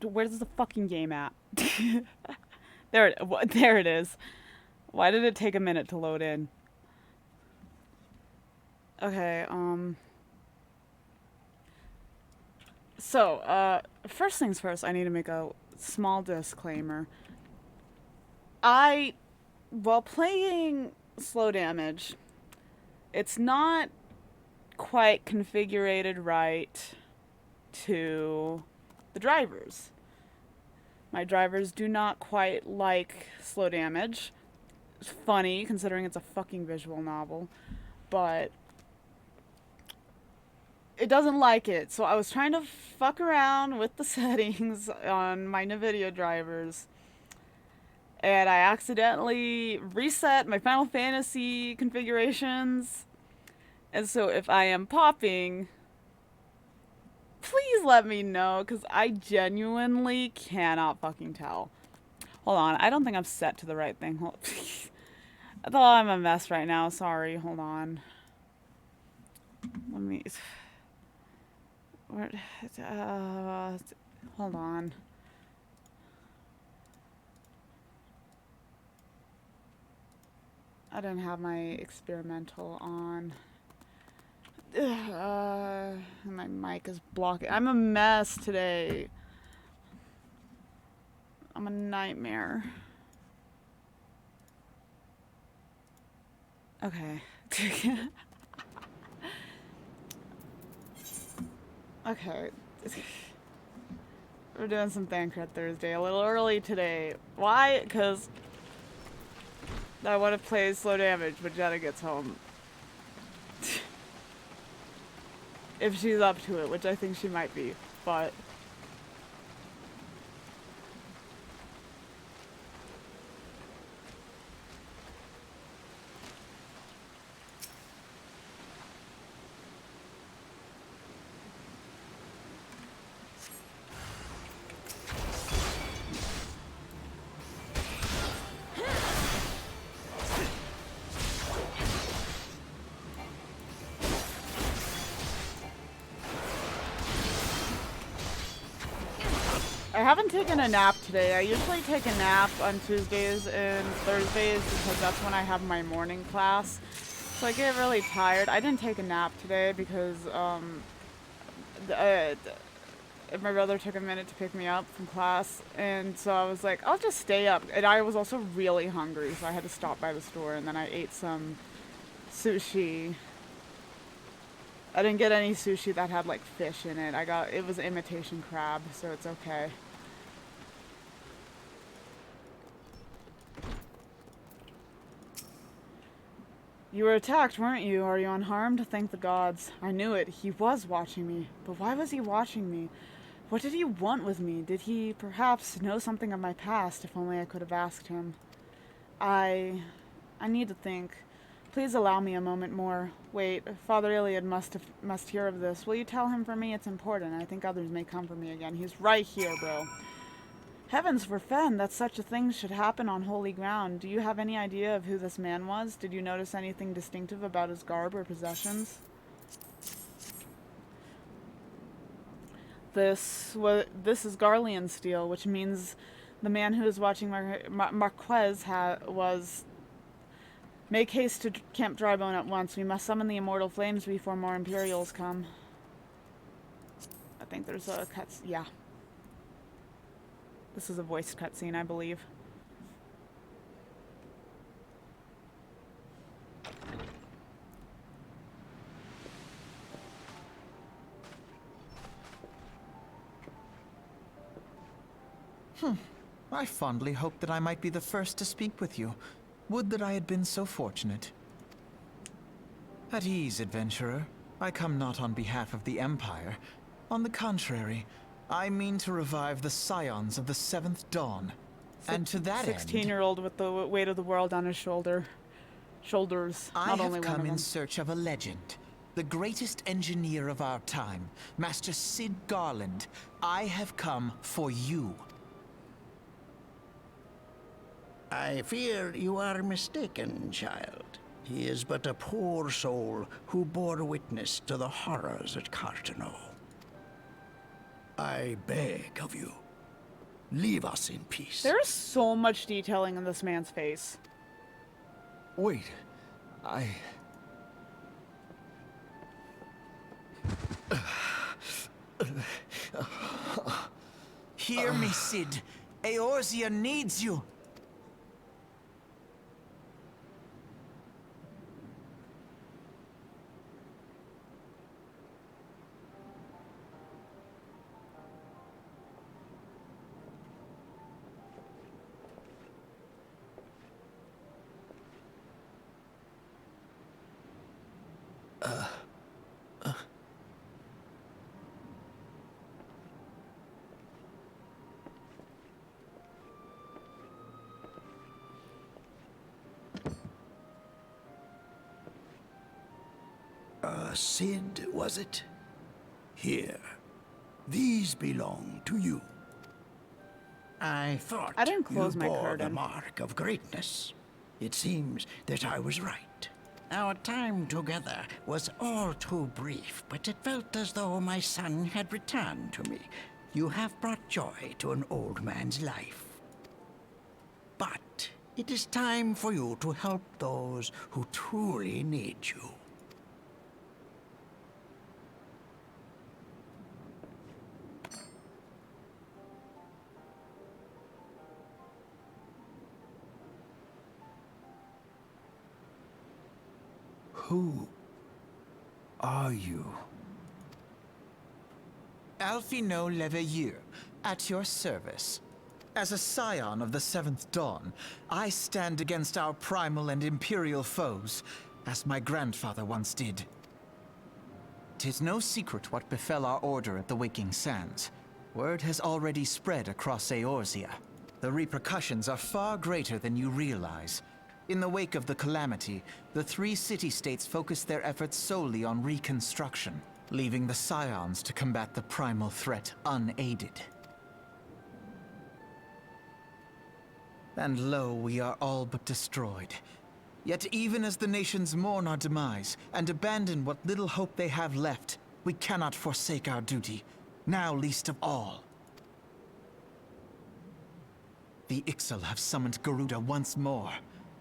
Where's the fucking game at? There it is. Why did it take a minute to load in? Okay, so, first things first, I need to make a small disclaimer. While playing slow damage, it's not quite configured right to the drivers. My drivers do not quite like slow damage. It's funny, considering it's a fucking visual novel, but it doesn't like it. So I was trying to fuck around with the settings on my NVIDIA drivers, and I accidentally reset my Final Fantasy configurations. And so if I am popping, please let me know, because I genuinely cannot fucking tell. Hold on, I don't think I'm set to the right thing. I thought I'm a mess right now. Sorry, hold on. Let me... hold on. I didn't have my experimental on. My mic is blocking. I'm a mess today. I'm a nightmare. Okay. Okay. We're doing some Thancred Thursday a little early today. Why? Because I want to play slow damage when Jenna gets home. If she's up to it, which I think she might be, but... I haven't taken a nap today. I usually take a nap on Tuesdays and Thursdays because that's when I have my morning class. So I get really tired. I didn't take a nap today because my brother took a minute to pick me up from class, and so I was like, I'll just stay up. And I was also really hungry, so I had to stop by the store, and then I ate some sushi. I didn't get any sushi that had like fish in it. It was imitation crab, so it's okay. You were attacked, weren't you? Are you unharmed? Thank the gods. I knew it. He was watching me. But why was he watching me? What did he want with me? Did he perhaps know something of my past? If only I could have asked him. I need to think. Please allow me a moment more. Wait, Father Iliad must hear of this. Will you tell him for me? It's important. I think others may come for me again. He's right here, bro. Heavens forfend that such a thing should happen on holy ground. Do you have any idea of who this man was? Did you notice anything distinctive about his garb or possessions? This is Garlean steel, which means the man who is watching Marquez was... Make haste to Camp Drybone at once. We must summon the immortal flames before more Imperials come. I think there's a cutscene. Yeah. This is a voiced cutscene, I believe. I fondly hoped that I might be the first to speak with you. Would that I had been so fortunate. At ease, adventurer. I come not on behalf of the Empire. On the contrary, I mean to revive the scions of the Seventh Dawn. And to that 16-year-old with the weight of the world on his shoulders. I have come in search of a legend. The greatest engineer of our time, Master Cid Garland. I have come for you. I fear you are mistaken, child. He is but a poor soul who bore witness to the horrors at Cartano. I beg of you, leave us in peace. There is so much detailing in this man's face. Wait, Hear me, Cid. Eorzea needs you. Cid, was it? Here. These belong to you. I thought I didn't close you my bore curtain. the mark of greatness. It seems that I was right. Our time together was all too brief, but it felt as though my son had returned to me. You have brought joy to an old man's life. But it is time for you to help those who truly need you. Who are you? Alfino Leveilleur, at your service. As a scion of the Seventh Dawn, I stand against our primal and imperial foes, as my grandfather once did. 'Tis no secret what befell our order at the Waking Sands. Word has already spread across Eorzea. The repercussions are far greater than you realize. In the wake of the calamity, the three city-states focused their efforts solely on reconstruction, leaving the scions to combat the primal threat unaided. And lo, we are all but destroyed. Yet even as the nations mourn our demise and abandon what little hope they have left, we cannot forsake our duty, now least of all. The Ixal have summoned Garuda once more,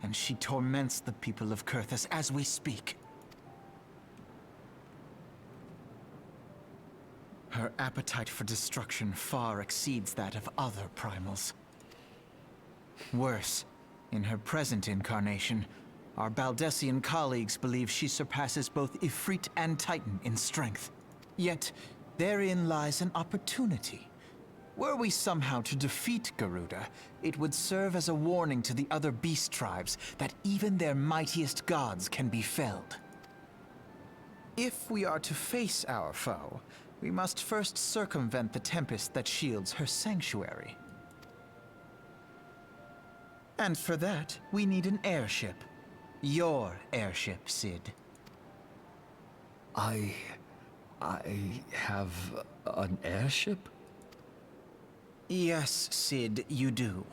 and she torments the people of Kurthus as we speak. Her appetite for destruction far exceeds that of other primals. Worse, in her present incarnation, our Baldessian colleagues believe she surpasses both Ifrit and Titan in strength. Yet, therein lies an opportunity. Were we somehow to defeat Garuda, it would serve as a warning to the other beast tribes that even their mightiest gods can be felled. If we are to face our foe, we must first circumvent the tempest that shields her sanctuary. And for that, we need an airship. Your airship, Sid. I have an airship? Yes, Sid, you do.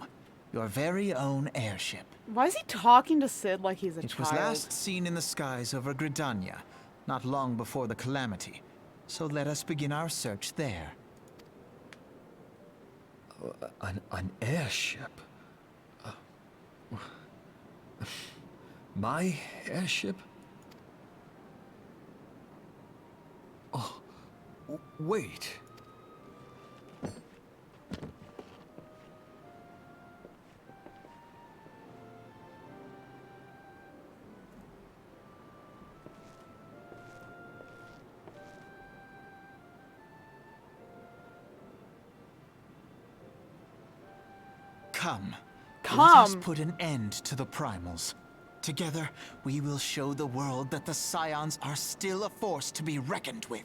Your very own airship. Why is he talking to Sid like he's a It child? was last seen in the skies over Gridania, not long before the calamity. So let us begin our search there. An airship? My airship? Oh, wait. Come. Come. Let us put an end to the primals. Together, we will show the world that the Scions are still a force to be reckoned with.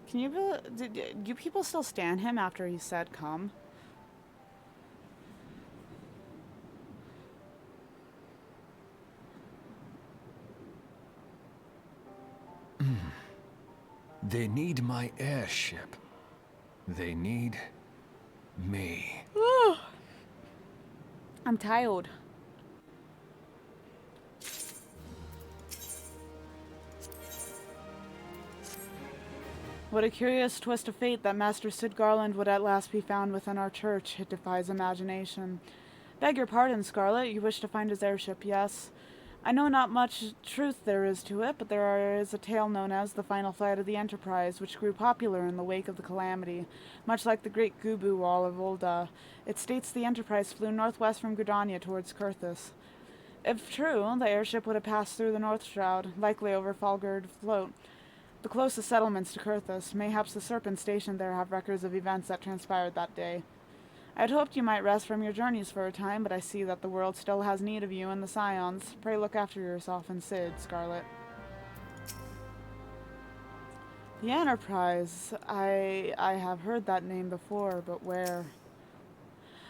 Can you do people still stand him after he said come? They need my airship. They need me. I'm tired. What a curious twist of fate that Master Sid Garland would at last be found within our church. It defies imagination. Beg your pardon, Scarlet. You wish to find his airship, yes? I know not much truth there is to it, but there is a tale known as the final flight of the Enterprise, which grew popular in the wake of the calamity. Much like the Great Gubu Wall of Ulda, it states the Enterprise flew northwest from Gridania towards Kurthus. If true, the airship would have passed through the North Shroud, likely over Falgard Float, the closest settlements to Kurthus. Mayhaps the Serpents stationed there have records of events that transpired that day. I had hoped you might rest from your journeys for a time, but I see that the world still has need of you and the Scions. Pray look after yourself and Sid, Scarlet. The Enterprise. I have heard that name before, but where?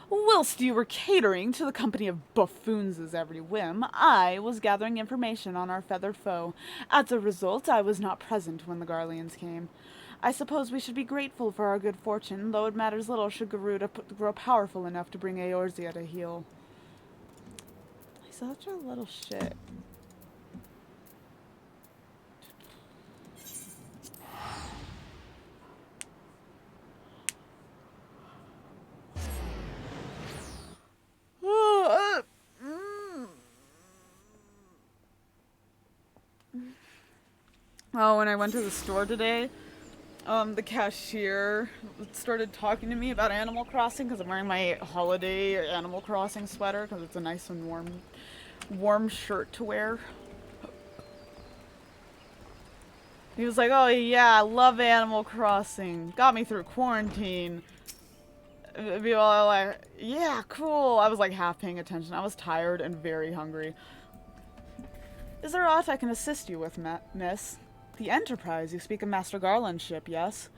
Whilst you were catering to the company of buffoons' every whim, I was gathering information on our feathered foe. As a result, I was not present when the Garleans came. I suppose we should be grateful for our good fortune, though it matters little should Garuda grow powerful enough to bring Eorzea to heel. He's such a little shit. Oh, when I went to the store today, the cashier started talking to me about Animal Crossing because I'm wearing my holiday Animal Crossing sweater because it's a nice and warm shirt to wear. He was like, "Oh yeah, I love Animal Crossing. Got me through quarantine." People are like, "Yeah, cool." I was like half paying attention. I was tired and very hungry. Is there aught I can assist you with, miss? The Enterprise. You speak of Master Garland's ship, yes?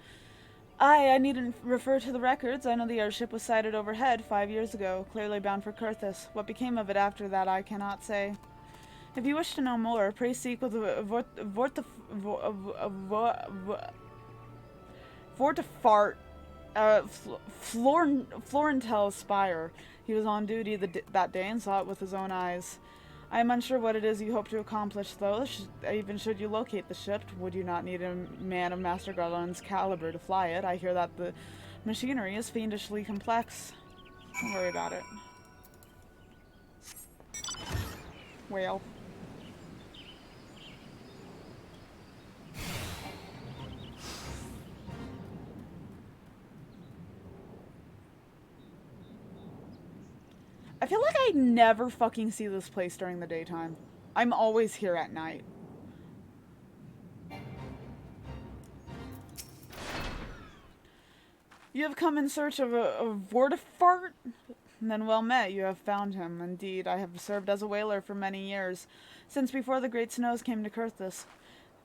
I needn't refer to the records. I know the airship was sighted overhead 5 years ago, clearly bound for Kurthus. What became of it after that, I cannot say. If you wish to know more, pray seek with Vortifart, Florentel Spire. He was on duty that day and saw it with his own eyes. I am unsure what it is you hope to accomplish, though. Even should you locate the ship, would you not need a man of Master Garland's caliber to fly it? I hear that the machinery is fiendishly complex. Don't worry about it. Well. I feel like I never fucking see this place during the daytime. I'm always here at night. You have come in search of a Vortifart? Then well met, you have found him. Indeed, I have served as a whaler for many years, since before the great snows came to Kurthus.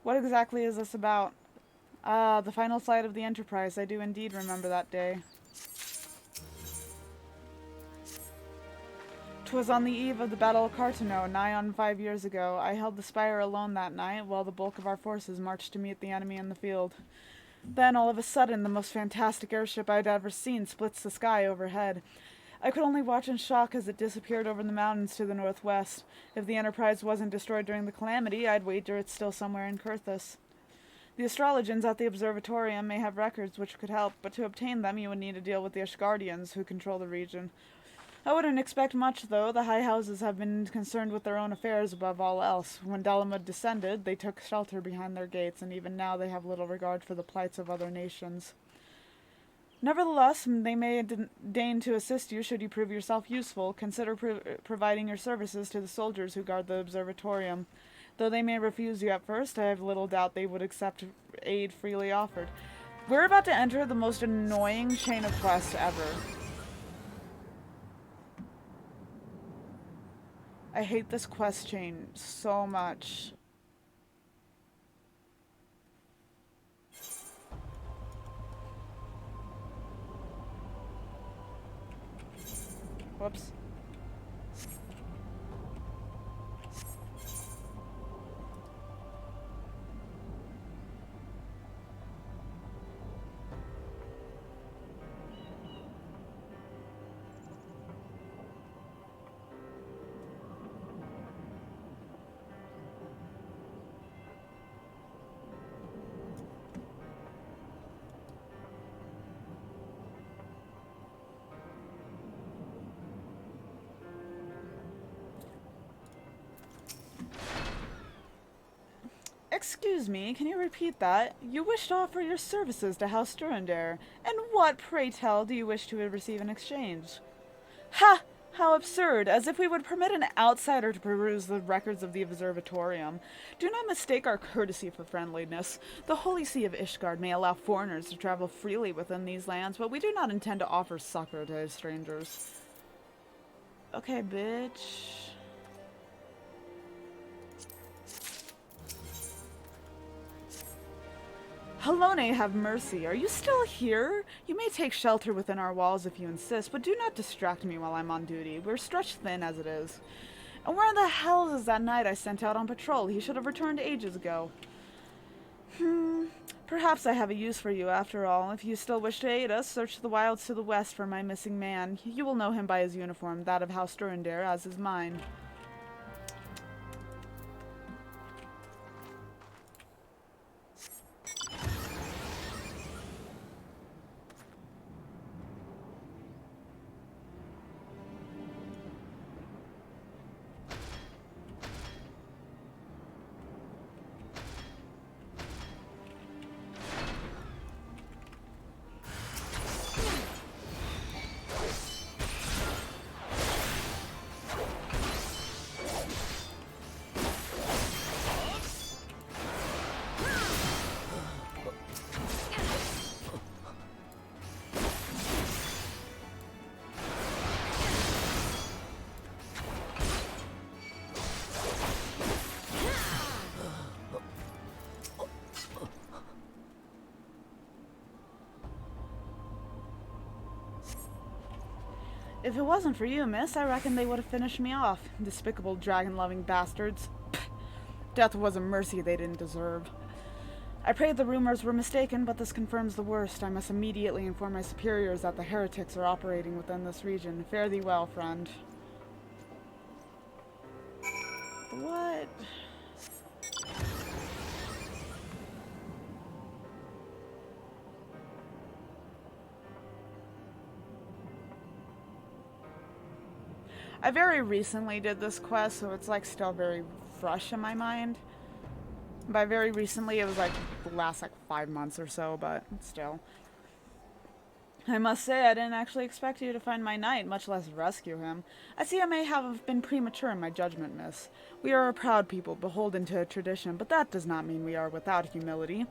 What exactly is this about? Ah, the final flight of the Enterprise. I do indeed remember that day. 'Twas on the eve of the Battle of Cartano, nigh on 5 years ago. I held the spire alone that night, while the bulk of our forces marched to meet the enemy in the field. Then, all of a sudden, the most fantastic airship I'd ever seen splits the sky overhead. I could only watch in shock as it disappeared over the mountains to the northwest. If the Enterprise wasn't destroyed during the calamity, I'd wager it's still somewhere in Kurthus. The astrologians at the observatorium may have records which could help, but to obtain them you would need to deal with the Ishgardians, who control the region. I wouldn't expect much, though. The high houses have been concerned with their own affairs above all else. When Dalamud descended, they took shelter behind their gates, and even now they have little regard for the plights of other nations. Nevertheless, they may deign to assist you should you prove yourself useful. Consider providing your services to the soldiers who guard the observatorium. Though they may refuse you at first, I have little doubt they would accept aid freely offered. We're about to enter the most annoying chain of quests ever. I hate this quest chain so much. Whoops. Excuse me, can you repeat that? You wish to offer your services to House Durandare, and what, pray tell, do you wish to receive in exchange? Ha! How absurd, as if we would permit an outsider to peruse the records of the observatorium. Do not mistake our courtesy for friendliness. The Holy See of Ishgard may allow foreigners to travel freely within these lands, but we do not intend to offer succor to strangers. Okay, bitch. Halone, have mercy. Are you still here? You may take shelter within our walls if you insist, but do not distract me while I'm on duty. We're stretched thin as it is. And where the hell is that knight I sent out on patrol? He should have returned ages ago. Perhaps I have a use for you after all. If you still wish to aid us, search the wilds to the west for my missing man. You will know him by his uniform, that of House Durandare, as is mine. If it wasn't for you, miss, I reckon they would have finished me off. Despicable dragon-loving bastards. Pfft. Death was a mercy they didn't deserve. I prayed the rumors were mistaken, but this confirms the worst. I must immediately inform my superiors that the heretics are operating within this region. Fare thee well, friend. What? I very recently did this quest, so it's like still very fresh in my mind. By very recently, it was like the last like 5 months or so, but still. I must say, I didn't actually expect you to find my knight, much less rescue him. I see I may have been premature in my judgment, miss. We are a proud people, beholden to a tradition, but that does not mean we are without humility.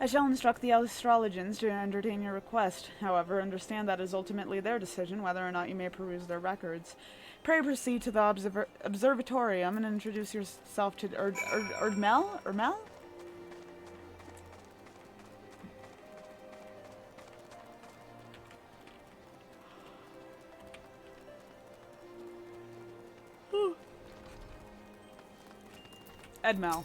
I shall instruct the astrologians to entertain your request. However, understand that it is ultimately their decision whether or not you may peruse their records. Pray proceed to the observatorium and introduce yourself to Erdmel? Ermel? Edmel.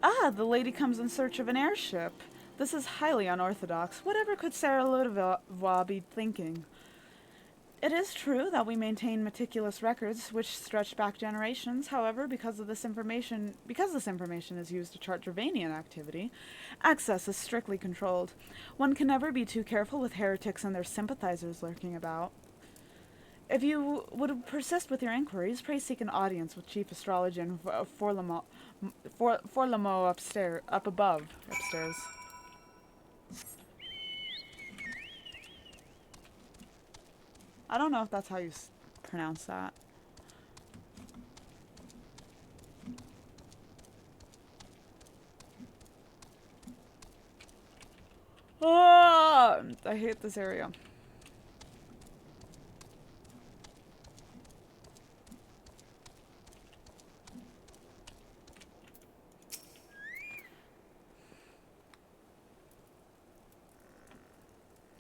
Ah, the lady comes in search of an airship. This is highly unorthodox. Whatever could Sarah Lodevois be thinking? It is true that we maintain meticulous records which stretch back generations. However, because this information is used to chart Dravanian activity, access is strictly controlled. One can never be too careful with heretics and their sympathizers lurking about. If you would persist with your inquiries, pray seek an audience with Chief Astrologian Forlamo up above, upstairs. I don't know if that's how you pronounce that. Ah, I hate this area.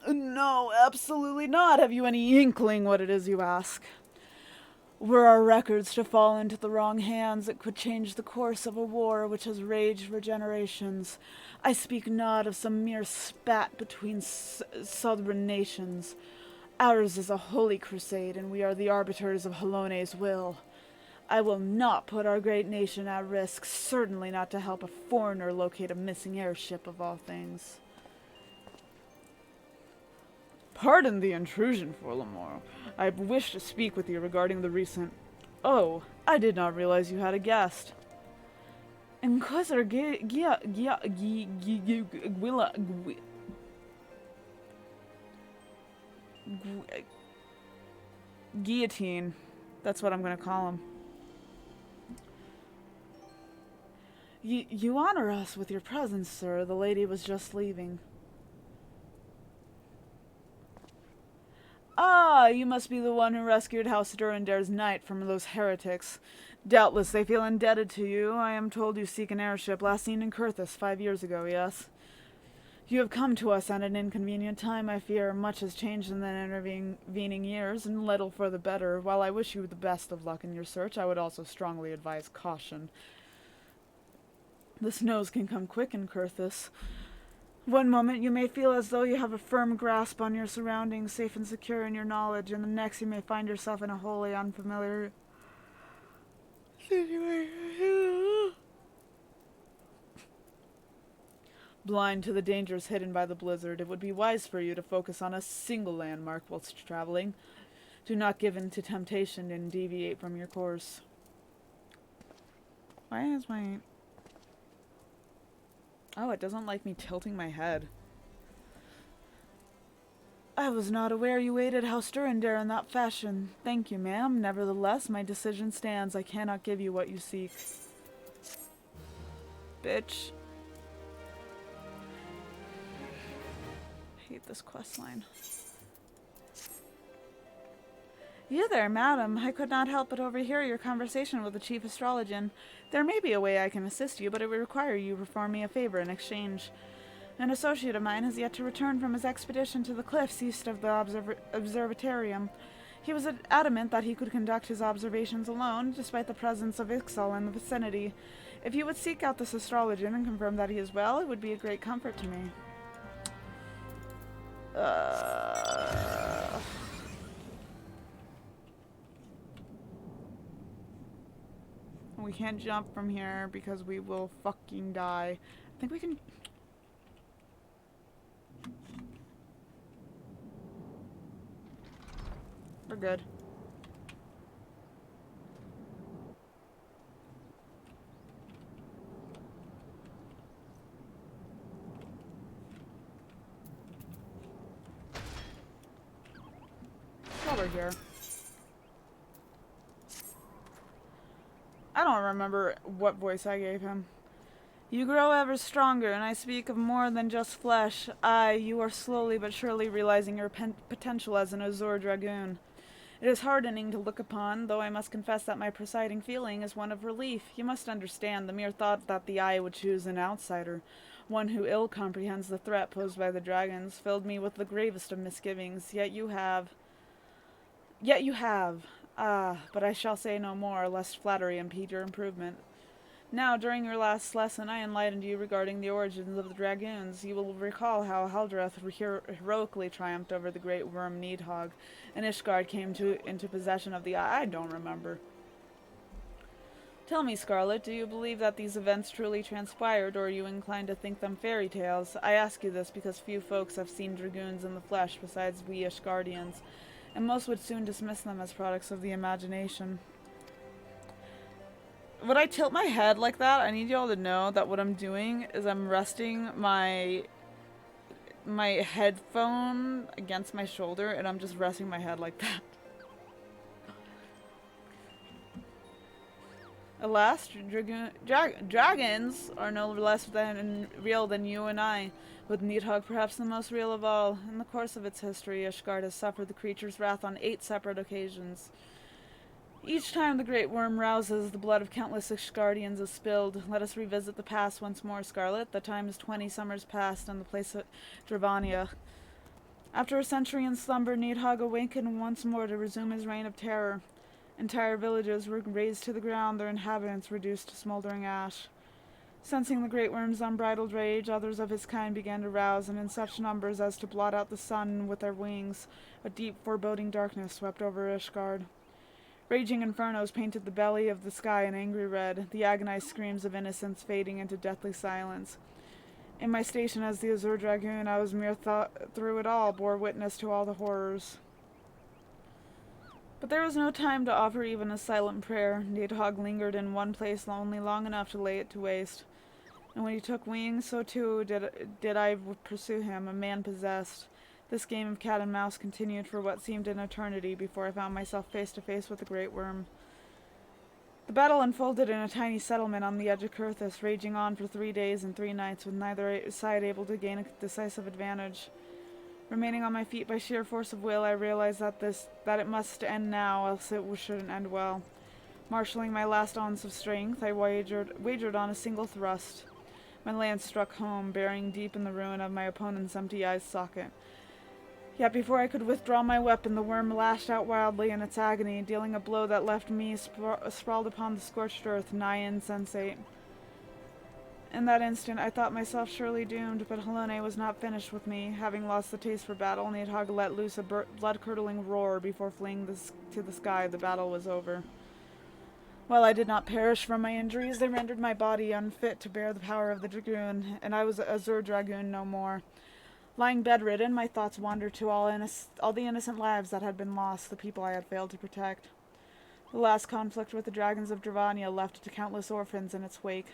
No, absolutely not. Have you any inkling what it is you ask? Were our records to fall into the wrong hands, it could change the course of a war which has raged for generations. I speak not of some mere spat between sovereign nations. Ours is a holy crusade, and we are the arbiters of Halone's will. I will not put our great nation at risk, certainly not to help a foreigner locate a missing airship of all things. Pardon the intrusion, Forlamore. I wish to speak with you regarding the recent... Oh, I did not realize you had a guest. Inquisitor Guillotine. That's what I'm going to call him. You honor us with your presence, sir. The lady was just leaving. Ah, you must be the one who rescued House Durandare's knight from those heretics. Doubtless they feel indebted to you. I am told you seek an airship, last seen in Kurthus 5 years ago, yes? You have come to us at an inconvenient time, I fear. Much has changed in the intervening years, and little for the better. While I wish you the best of luck in your search, I would also strongly advise caution. The snows can come quick in Kurthus. One moment you may feel as though you have a firm grasp on your surroundings, safe and secure in your knowledge, and the next you may find yourself in a wholly unfamiliar situation. Blind to the dangers hidden by the blizzard, it would be wise for you to focus on a single landmark whilst traveling. Do not give in to temptation and deviate from your course. Why is my... Oh, it doesn't like me tilting my head. I was not aware you aided House Durandare in that fashion. Thank you, ma'am. Nevertheless, my decision stands. I cannot give you what you seek. Bitch. I hate this questline. You there, madam. I could not help but overhear your conversation with the Chief Astrologian. There may be a way I can assist you, but it would require you perform me a favor in exchange. An associate of mine has yet to return from his expedition to the cliffs east of the observatorium. He was adamant that he could conduct his observations alone, despite the presence of Ixal in the vicinity. If you would seek out this astrologian and confirm that he is well, it would be a great comfort to me. We can't jump from here because we will fucking die. I think we can... We're good. While we're here. I don't remember what voice I gave him. You grow ever stronger, and I speak of more than just flesh. Aye, you are slowly but surely realizing your potential as an Azure Dragoon. It is hardening to look upon, though I must confess that my presiding feeling is one of relief. You must understand, the mere thought that the Eye would choose an outsider, one who ill comprehends the threat posed by the dragons, filled me with the gravest of misgivings. Yet you have... Ah, but I shall say no more, lest flattery impede your improvement. Now, during your last lesson, I enlightened you regarding the origins of the dragoons. You will recall how Haldreth heroically triumphed over the great worm Needhog, and Ishgard came into possession of the eye. I don't remember. Tell me, Scarlet, do you believe that these events truly transpired, or are you inclined to think them fairy tales? I ask you this because few folks have seen dragoons in the flesh besides we Ishgardians, and most would soon dismiss them as products of the imagination. When I tilt my head like that, I need y'all to know that what I'm doing is I'm resting my headphone against my shoulder, and I'm just resting my head like that. Alas, dragons are no less real than you and I, with Needhog perhaps the most real of all. In the course of its history, Ishgard has suffered the creature's wrath on 8 separate occasions. Each time the great worm rouses, the blood of countless Ishgardians is spilled. Let us revisit the past once more, Scarlet. The time is 20 summers past, and the place of Dravania. After a century in slumber, Needhog awakened once more to resume his reign of terror. Entire villages were razed to the ground, their inhabitants reduced to smoldering ash. Sensing the great worm's unbridled rage, others of his kind began to rouse, and in such numbers as to blot out the sun with their wings, a deep, foreboding darkness swept over Ishgard. Raging infernos painted the belly of the sky an angry red, the agonized screams of innocents fading into deathly silence. In my station as the Azure Dragoon, I was through it all, bore witness to all the horrors. But there was no time to offer even a silent prayer. Needhog lingered in one place only long enough to lay it to waste. And when he took wing, so too did I pursue him, a man possessed. This game of cat and mouse continued for what seemed an eternity before I found myself face to face with the great worm. The battle unfolded in a tiny settlement on the edge of Kurthus, raging on for 3 days and 3 nights, with neither side able to gain a decisive advantage. Remaining on my feet by sheer force of will, I realized that it must end now, else it shouldn't end well. Marshalling my last ounce of strength, I wagered on a single thrust. My lance struck home, burying deep in the ruin of my opponent's empty eye socket. Yet before I could withdraw my weapon, the worm lashed out wildly in its agony, dealing a blow that left me sprawled upon the scorched earth, nigh insensate. In that instant, I thought myself surely doomed, but Halone was not finished with me. Having lost the taste for battle, Needhog let loose a blood-curdling roar before fleeing to the sky. The battle was over. While I did not perish from my injuries, they rendered my body unfit to bear the power of the dragoon, and I was Azure Dragoon no more. Lying bedridden, my thoughts wandered to all the innocent lives that had been lost, the people I had failed to protect. The last conflict with the dragons of Dravania left countless orphans in its wake.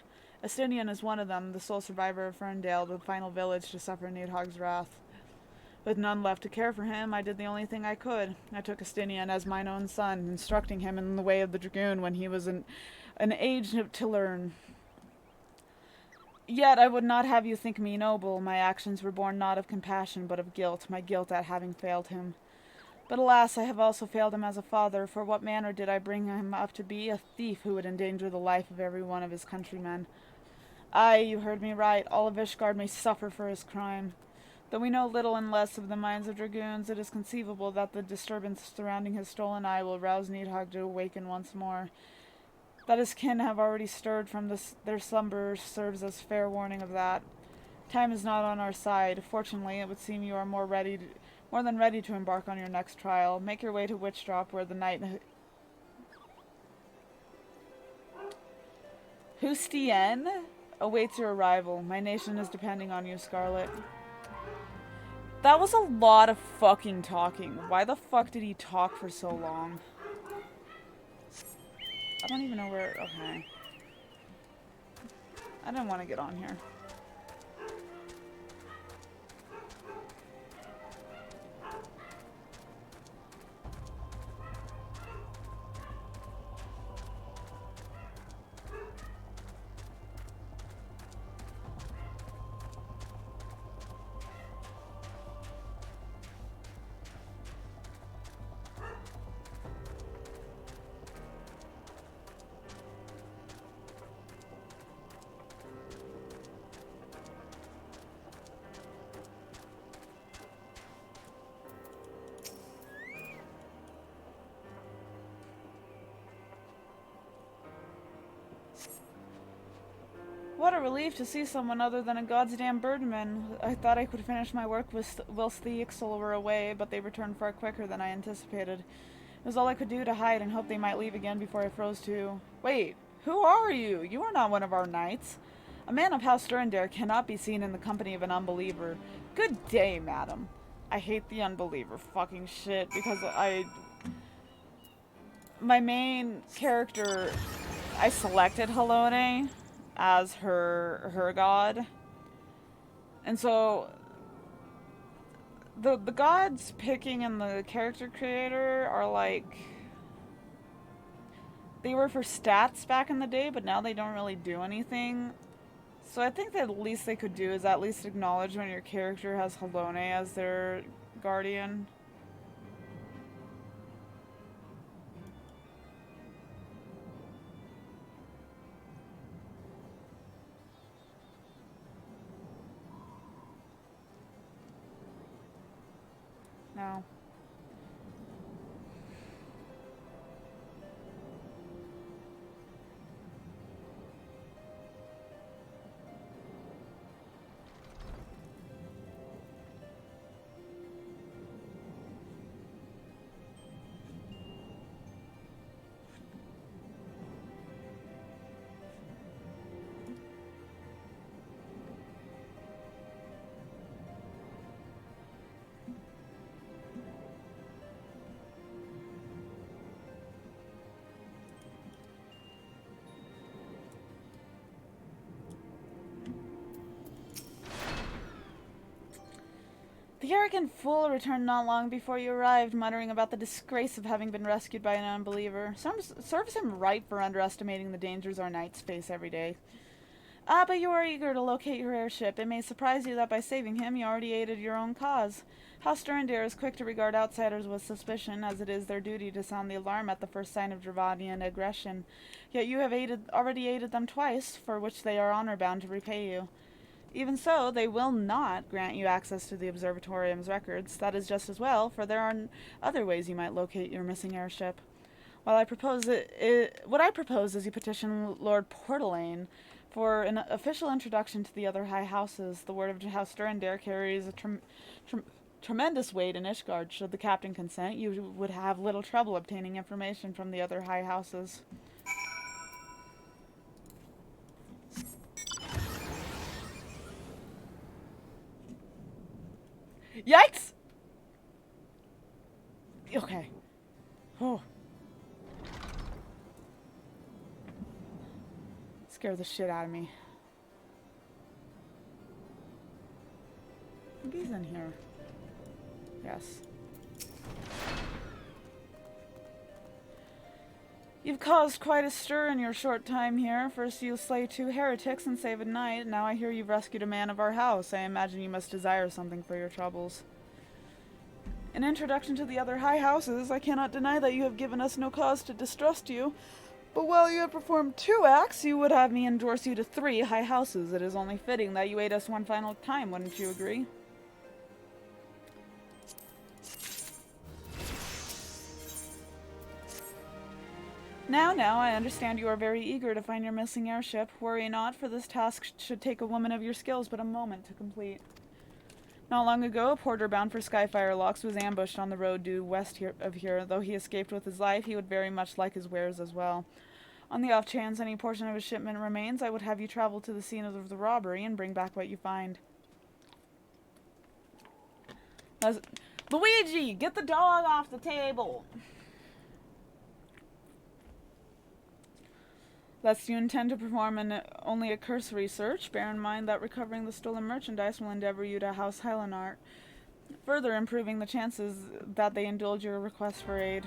Astinian is one of them, the sole survivor of Ferndale, the final village to suffer Needhog's wrath. With none left to care for him, I did the only thing I could. I took Astinian as mine own son, instructing him in the way of the dragoon when he was an age to learn. Yet I would not have you think me noble. My actions were born not of compassion, but of guilt, my guilt at having failed him. But alas, I have also failed him as a father, for what manner did I bring him up to be? A thief who would endanger the life of every one of his countrymen. Aye, you heard me right. All of Ishgard may suffer for his crime. Though we know little and less of the minds of dragoons, it is conceivable that the disturbance surrounding his stolen eye will rouse Needhog to awaken once more. That his kin have already stirred from their slumber serves as fair warning of that. Time is not on our side. Fortunately, it would seem you are more than ready to embark on your next trial. Make your way to Witchdrop, where the night Hustien awaits your arrival. My nation is depending on you, Scarlet. That was a lot of fucking talking. Why the fuck did he talk for so long? I don't even know where... Okay. I didn't want to get on here. What a relief to see someone other than a goddamn birdman. I thought I could finish my work whilst the Ixal were away, but they returned far quicker than I anticipated. It was all I could do to hide and hope they might leave again before I froze to... Wait, who are you? You are not one of our knights. A man of House Durandare cannot be seen in the company of an unbeliever. Good day, madam. I hate the unbeliever fucking shit because my main character, I selected Halone as her god. And so the gods picking in the character creator are like, they were for stats back in the day, but now they don't really do anything. So I think that the least they could do is at least acknowledge when your character has Halone as their guardian. No. The arrogant fool returned not long before you arrived, muttering about the disgrace of having been rescued by an unbeliever. Serves him right for underestimating the dangers our knights face every day. Ah, but you are eager to locate your airship. It may surprise you that by saving him, you already aided your own cause. House Durandare is quick to regard outsiders with suspicion, as it is their duty to sound the alarm at the first sign of Dravanian aggression. Yet you have already aided them twice, for which they are honor-bound to repay you. Even so, they will not grant you access to the Observatorium's records. That is just as well, for there are other ways you might locate your missing airship. What I propose is you petition Lord Portelaine for an official introduction to the other high houses. The word of House Durandare carries a tremendous weight in Ishgard. Should the captain consent, you would have little trouble obtaining information from the other high houses. Yikes! Okay. Oh. Scared the shit out of me. I think he's in here. Yes. You've caused quite a stir in your short time here. First you slay 2 heretics and save a knight. Now I hear you've rescued a man of our house. I imagine you must desire something for your troubles. In introduction to the other high houses, I cannot deny that you have given us no cause to distrust you. But while you have performed 2 acts, you would have me endorse you to 3 high houses. It is only fitting that you aid us one final time, wouldn't you agree? Now, I understand you are very eager to find your missing airship. Worry not, for this task should take a woman of your skills but a moment to complete. Not long ago, a porter bound for Skyfire Locks was ambushed on the road due west of here. Though he escaped with his life, he would very much like his wares as well. On the off chance any portion of his shipment remains, I would have you travel to the scene of the robbery and bring back what you find. Luigi, get the dog off the table! Lest you intend to perform only a cursory search, bear in mind that recovering the stolen merchandise will endeavor you to House Helenart, further improving the chances that they indulge your request for aid.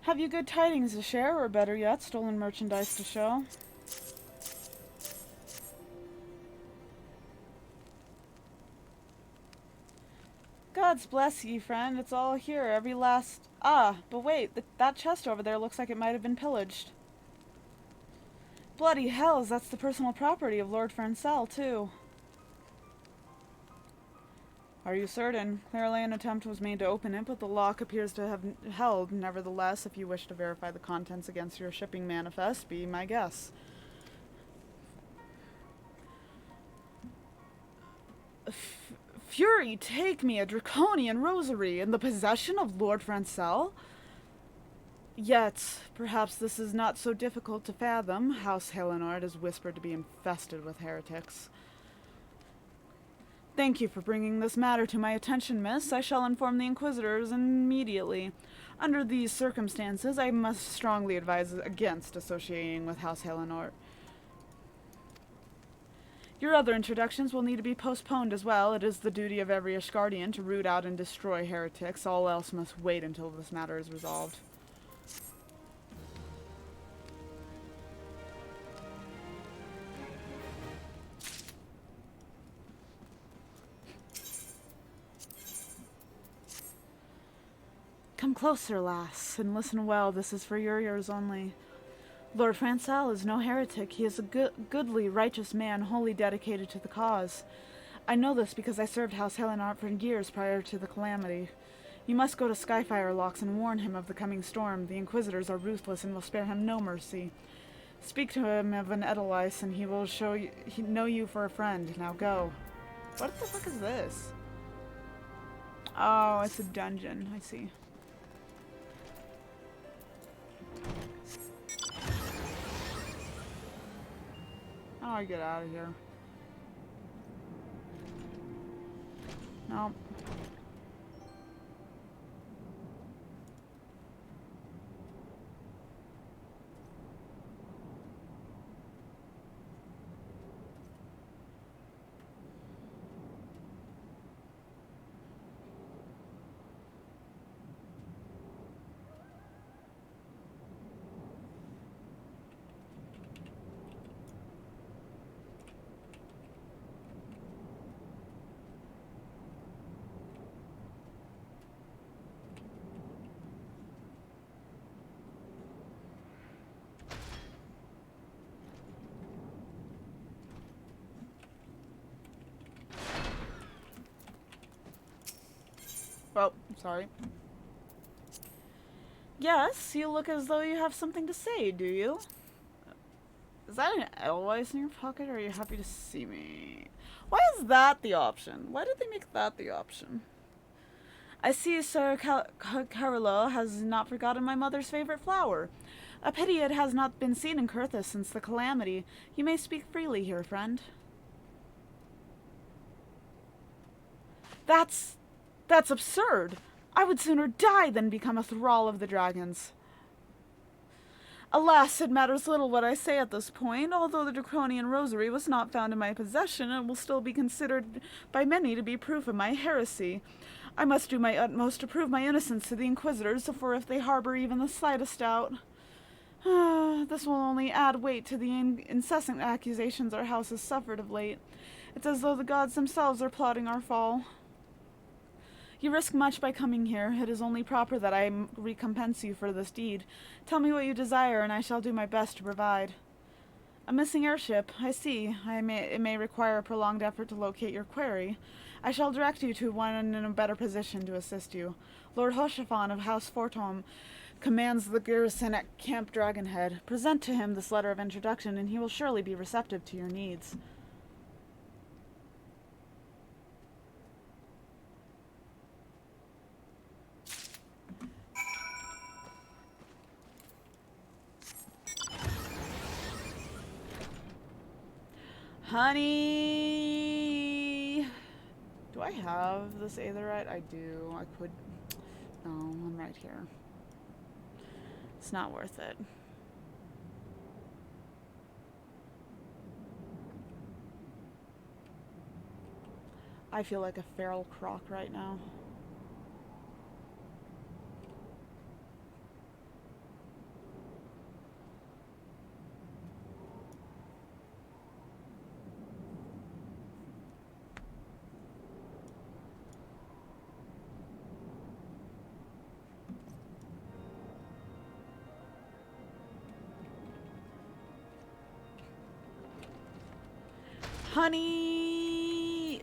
Have you good tidings to share, or better yet, stolen merchandise to show? Gods bless ye, friend. It's all here. Every last... Ah, but wait. That chest over there looks like it might have been pillaged. Bloody hells, that's the personal property of Lord Francel, too. Are you certain? Clearly an attempt was made to open it, but the lock appears to have held. Nevertheless, if you wish to verify the contents against your shipping manifest, be my guest. Fury, take me, a draconian rosary, in the possession of Lord Francel? Yet, perhaps this is not so difficult to fathom. House Helenard is whispered to be infested with heretics. Thank you for bringing this matter to my attention, miss. I shall inform the Inquisitors immediately. Under these circumstances, I must strongly advise against associating with House Helenard. Your other introductions will need to be postponed as well. It is the duty of every Ishgardian to root out and destroy heretics. All else must wait until this matter is resolved. Come closer, lass, and listen well. This is for your ears only. Lord Francel is no heretic. He is a goodly, righteous man, wholly dedicated to the cause. I know this because I served House Helenard for years prior to the calamity. You must go to Skyfire Locks and warn him of the coming storm. The Inquisitors are ruthless and will spare him no mercy. Speak to him of an Edelweiss, and he will know you for a friend. Now go. What the fuck is this? Oh, it's a dungeon. I see. How do I get out of here? Nope. Oh, sorry. Yes, you look as though you have something to say, do you? Is that an Edelweiss in your pocket, or are you happy to see me? Why is that the option? Why did they make that the option? I see Sir Carolo has not forgotten my mother's favorite flower. A pity it has not been seen in Kurthus since the calamity. You may speak freely here, friend. That's absurd. I would sooner die than become a thrall of the dragons. Alas, it matters little what I say at this point. Although the draconian rosary was not found in my possession, it will still be considered by many to be proof of my heresy. I must do my utmost to prove my innocence to the Inquisitors, for if they harbor even the slightest doubt... this will only add weight to the incessant accusations our house has suffered of late. It's as though the gods themselves are plotting our fall. You risk much by coming here. It is only proper that I recompense you for this deed. Tell me what you desire, and I shall do my best to provide. A missing airship, I see. It may require a prolonged effort to locate your quarry. I shall direct you to one in a better position to assist you. Lord Hoshafan of House Fortom commands the garrison at Camp Dragonhead. Present to him this letter of introduction, and he will surely be receptive to your needs. Honey! Do I have this aetherite? I do. I could... No, I'm right here. It's not worth it. I feel like a feral croc right now. honey.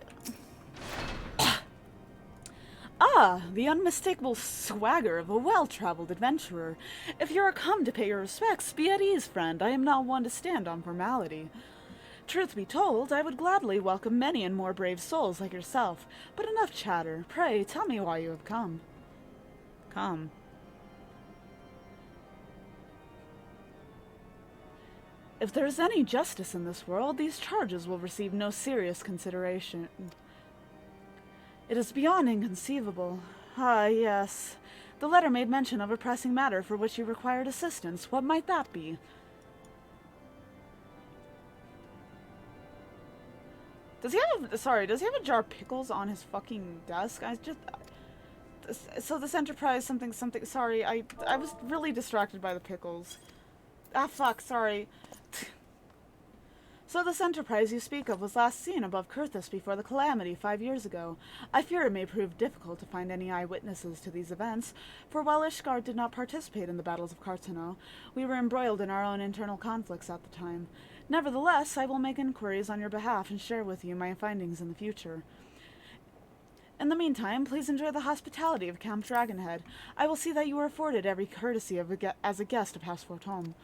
Ah, the unmistakable swagger of a well-traveled adventurer. If you are come to pay your respects, be at ease, friend. I am not one to stand on formality. Truth be told, I would gladly welcome many and more brave souls like yourself. But enough chatter. Pray, tell me why you have come. Come. If there is any justice in this world, these charges will receive no serious consideration. It is beyond inconceivable. Ah, yes. The letter made mention of a pressing matter for which you required assistance. What might that be? Does he have a jar of pickles on his fucking desk? So this Enterprise something, sorry, I was really distracted by the pickles. Ah, fuck, sorry. So this Enterprise you speak of was last seen above Kurthus before the calamity 5 years ago. I fear it may prove difficult to find any eyewitnesses to these events, for while Ishgard did not participate in the battles of Cartano, we were embroiled in our own internal conflicts at the time. Nevertheless, I will make inquiries on your behalf and share with you my findings in the future. In the meantime, please enjoy the hospitality of Camp Dragonhead. I will see that you are afforded every courtesy as a guest of House Fortome.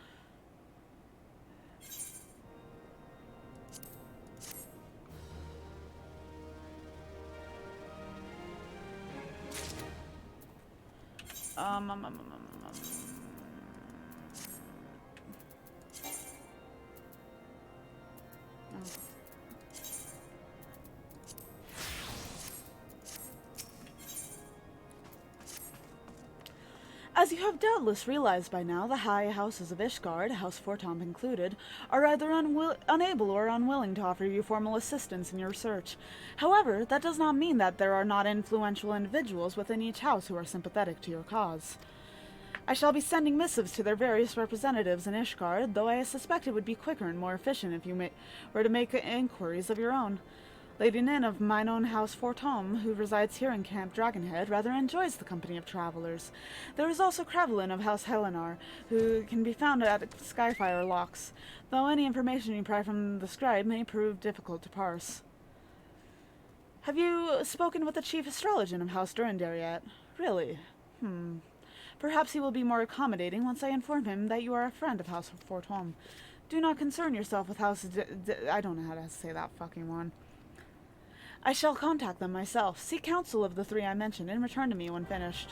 As you have doubtless realized by now, the high houses of Ishgard, House Fortome included, are either unable or unwilling to offer you formal assistance in your search. However, that does not mean that there are not influential individuals within each house who are sympathetic to your cause. I shall be sending missives to their various representatives in Ishgard, though I suspect it would be quicker and more efficient if you were to make inquiries of your own. Lady Nin of mine own House Fortome, who resides here in Camp Dragonhead, rather enjoys the company of travelers. There is also Kravelin of House Helenar, who can be found at Skyfire Locks, though any information you pry from the scribe may prove difficult to parse. Have you spoken with the Chief Astrologian of House Durandare yet? Really? Perhaps he will be more accommodating once I inform him that you are a friend of House Fortome. Do not concern yourself with House I don't know how to say that fucking one. I shall contact them myself. Seek counsel of the 3 I mentioned and return to me when finished.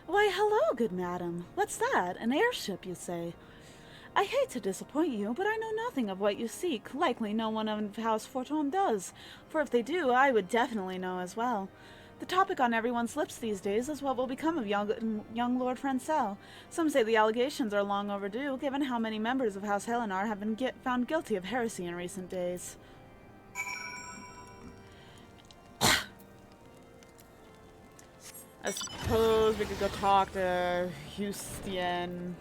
Why, hello, good madam. What's that? An airship, you say? I hate to disappoint you, but I know nothing of what you seek. Likely no one of House Fortome does, for if they do, I would definitely know as well. The topic on everyone's lips these days is what will become of young Lord Francel. Some say the allegations are long overdue, given how many members of House Helenar have been found guilty of heresy in recent days. I suppose we could go talk to Houston.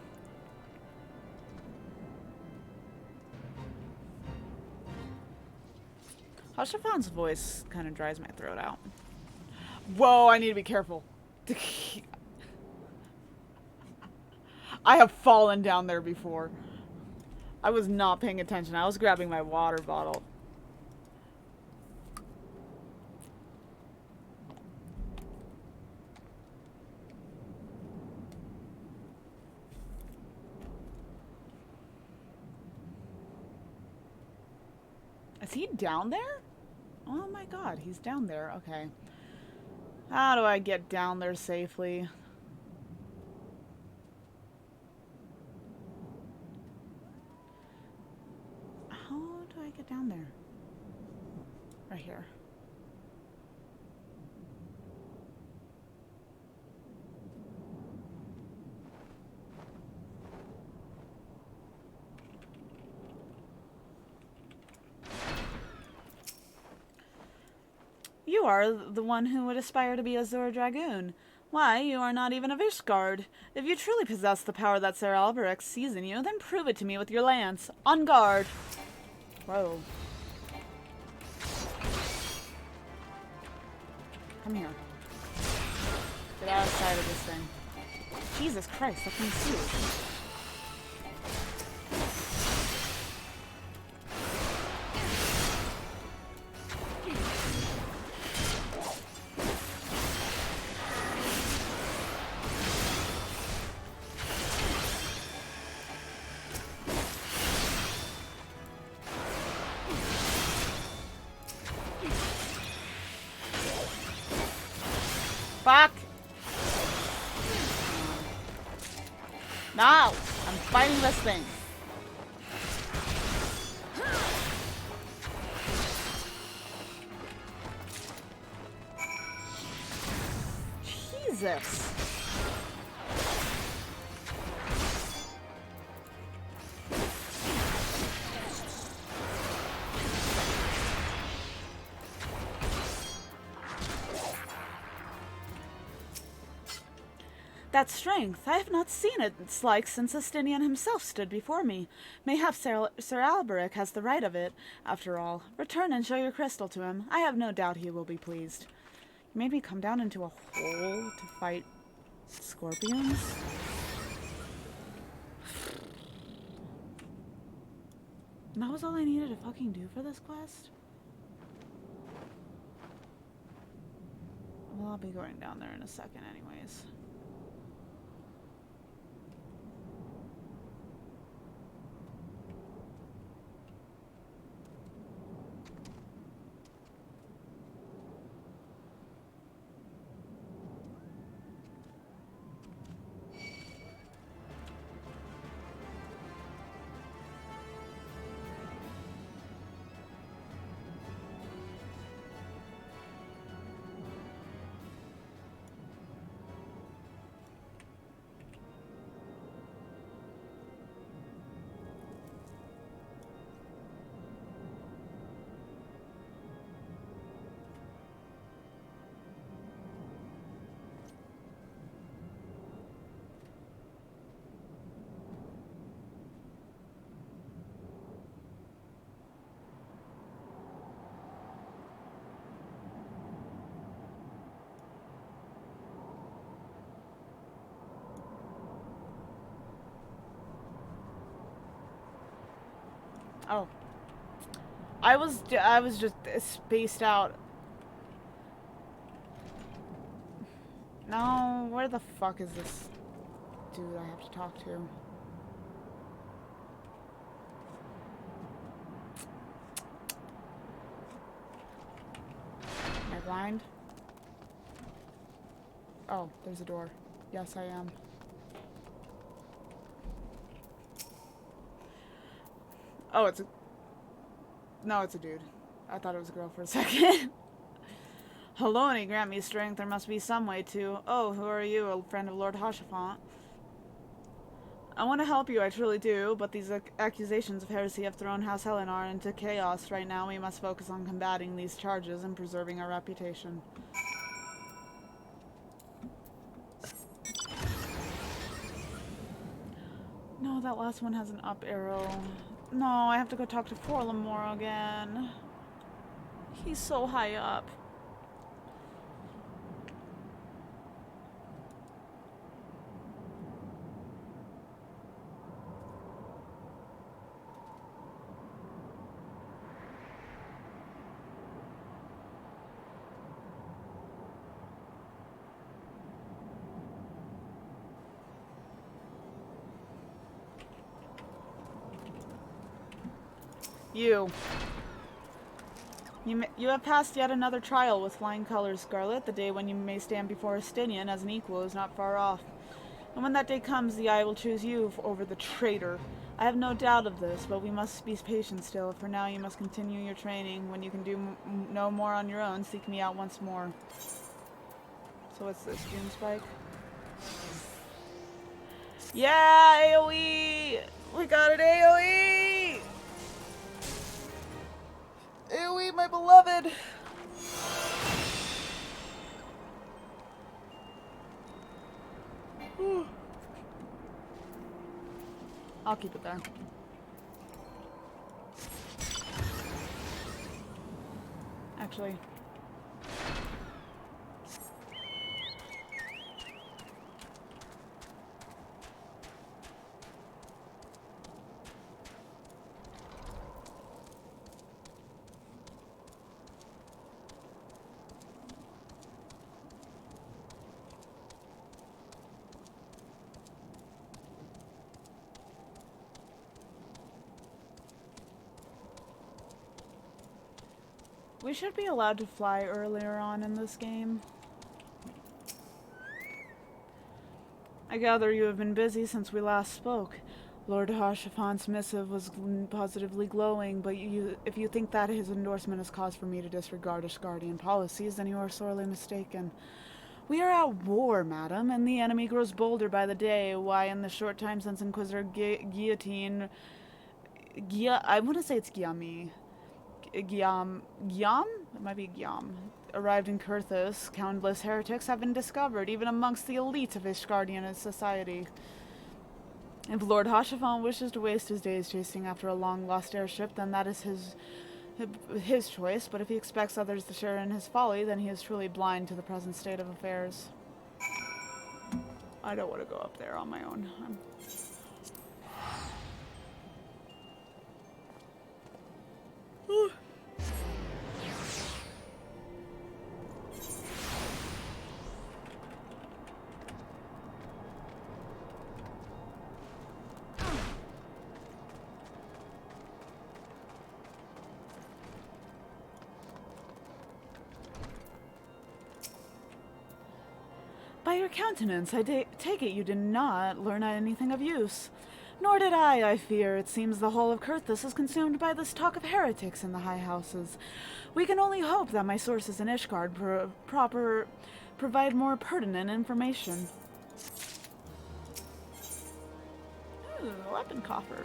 Hashafan's voice kind of dries my throat out. Whoa, I need to be careful. I have fallen down there before. I was not paying attention. I was grabbing my water bottle. Is he down there? Oh my god, he's down there. Okay. How do I get down there safely? How do I get down there? Right here. You are the one who would aspire to be a Zor Dragoon. Why, you are not even a Vishgard. If you truly possess the power that Sir Alberic sees in you, then prove it to me with your lance. On guard. Whoa. Come here. Get outside of this thing. Jesus Christ, that thing's huge. Fuck! No! I'm fighting this thing. Jesus. That strength, I have not seen its like since Estinian himself stood before me. Mayhap Sir Alberic has the right of it. After all, return and show your crystal to him. I have no doubt he will be pleased. You made me come down into a hole to fight scorpions? And that was all I needed to fucking do for this quest? Well, I'll be going down there in a second anyways. Oh. I was just spaced out. No, where the fuck is this dude I have to talk to? Am I blind? Oh, there's a door. Yes, I am. Oh, it's a... No, it's a dude. I thought it was a girl for a second. Hello, grant me strength. There must be some way to... Oh, who are you? A friend of Lord Hoshafant? I want to help you, I truly do, but these accusations of heresy have thrown House Helenar into chaos. Right now, we must focus on combating these charges and preserving our reputation. No, that last one has an up arrow. No, I have to go talk to Forlamore again. He's so high up. You have passed yet another trial with flying colors, Scarlet. The day when you may stand before Estinian as an equal is not far off. And when that day comes, the Eye will choose you over the traitor. I have no doubt of this, but we must be patient still. For now, you must continue your training. When you can do no more on your own, seek me out once more. So what's this, Doom Spike? Yeah, AoE! We got an AoE! AoE, my beloved! I'll keep it there. Actually. We should be allowed to fly earlier on in this game. I gather you have been busy since we last spoke. Lord Harshafan's missive was positively glowing, but if you think that his endorsement is cause for me to disregard Ishgardian policies, then you are sorely mistaken. We are at war, madam, and the enemy grows bolder by the day. Why, in the short time since Inquisitor Guillotine... I want to say it's Gyami. Gyam? It might be Gyam. Arrived in Kurthos, countless heretics have been discovered, even amongst the elite of Ishgardian society. If Lord Hashafan wishes to waste his days chasing after a long-lost airship, then that is his choice, but if he expects others to share in his folly, then he is truly blind to the present state of affairs. I don't want to go up there on my own. By your countenance, I take it you did not learn anything of use. Nor did I fear. It seems the whole of Kurthos is consumed by this talk of heretics in the high houses. We can only hope that my sources in Ishgard provide more pertinent information. Ooh, weapon coffer.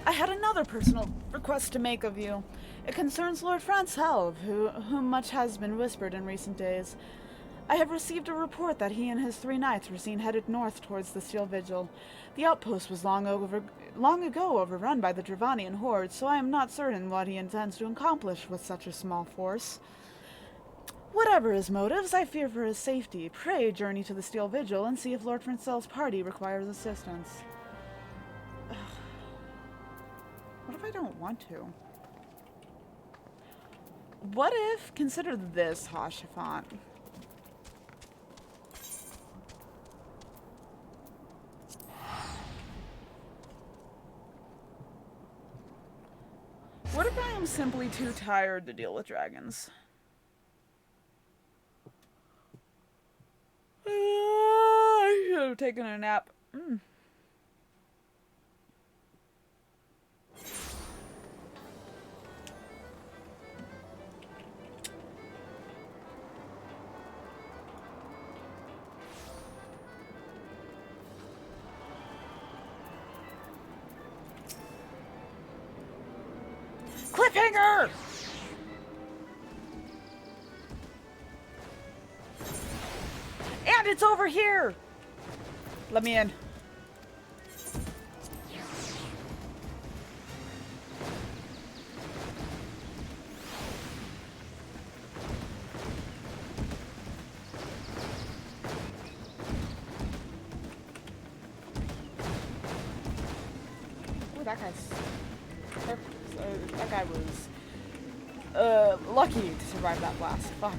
I had another personal request to make of you. It concerns Lord Franz Helve, whom much has been whispered in recent days. I have received a report that he and his 3 knights were seen headed north towards the Steel Vigil. The outpost was long ago overrun by the Dravanian horde, so I am not certain what he intends to accomplish with such a small force. Whatever his motives, I fear for his safety. Pray journey to the Steel Vigil and see if Lord Francel's party requires assistance. Ugh. What if I don't want to? What if, consider this, Hashafant. What if I am simply too tired to deal with dragons? I should have taken a nap. Cliffhanger! And it's over here! Let me in. Ooh, that guy's perfect. That guy was lucky to survive that blast. Fuck.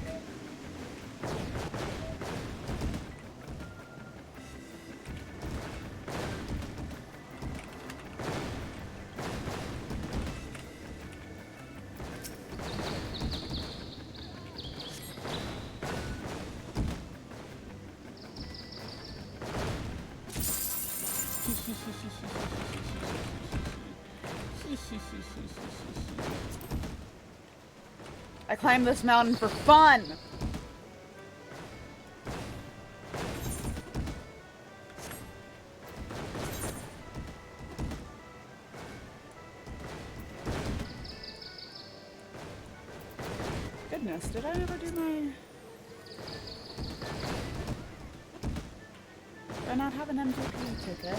I climbed this mountain for fun! Goodness, did I ever do my... Do I not have an MVP ticket?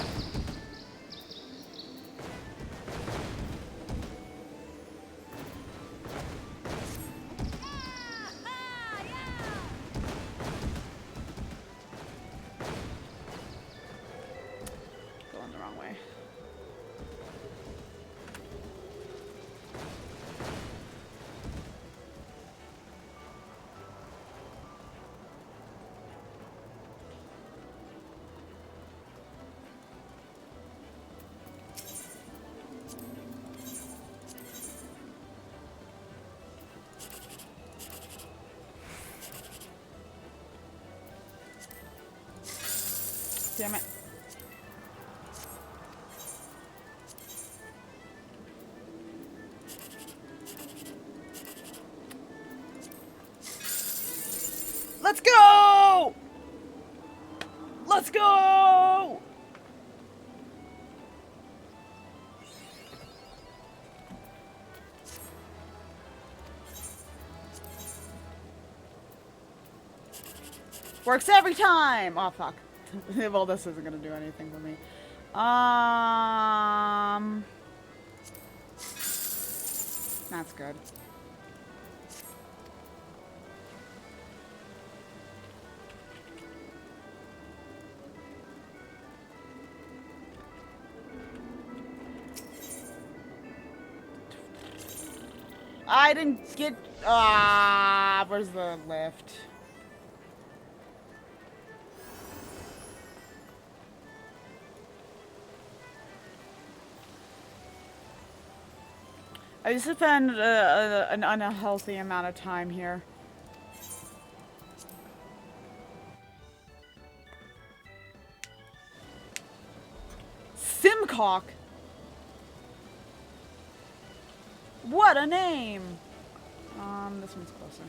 Damn it. Let's go! Let's go! Works every time! Oh, fuck. Well, this isn't gonna do anything for me. That's good. I didn't get... where's the lift? I just spent an unhealthy amount of time here. Simcock! What a name! This one's closer.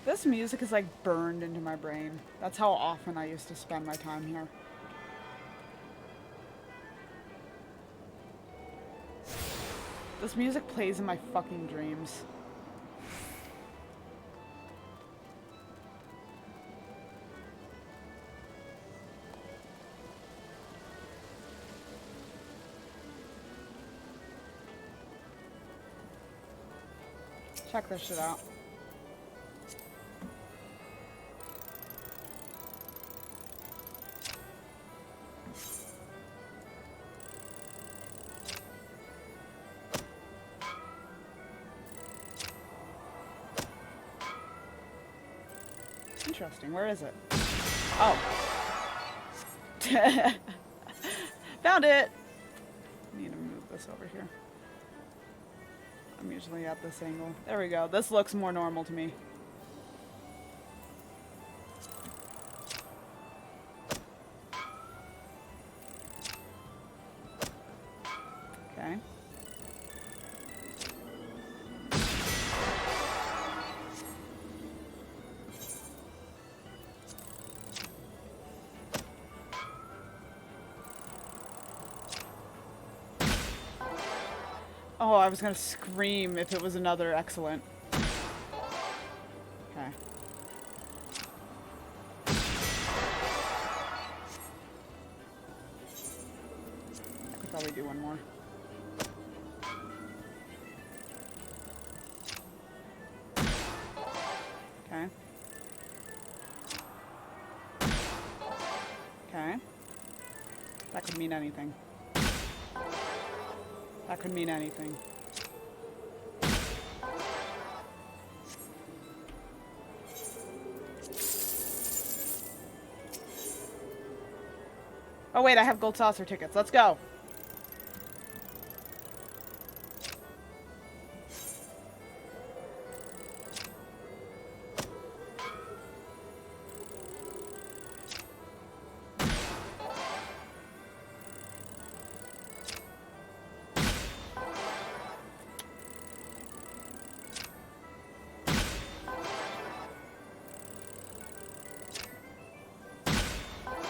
This music is like burned into my brain. That's how often I used to spend my time here. This music plays in my fucking dreams. Check this shit out. Interesting. Where is it? Oh. Found it! Need to move this over here. I'm usually at this angle. There we go. This looks more normal to me. Okay. Oh, I was gonna scream if it was another excellent. Okay. I could probably do one more. Okay. Okay. That could mean anything. That could mean anything. Oh wait, I have gold saucer tickets. Let's go.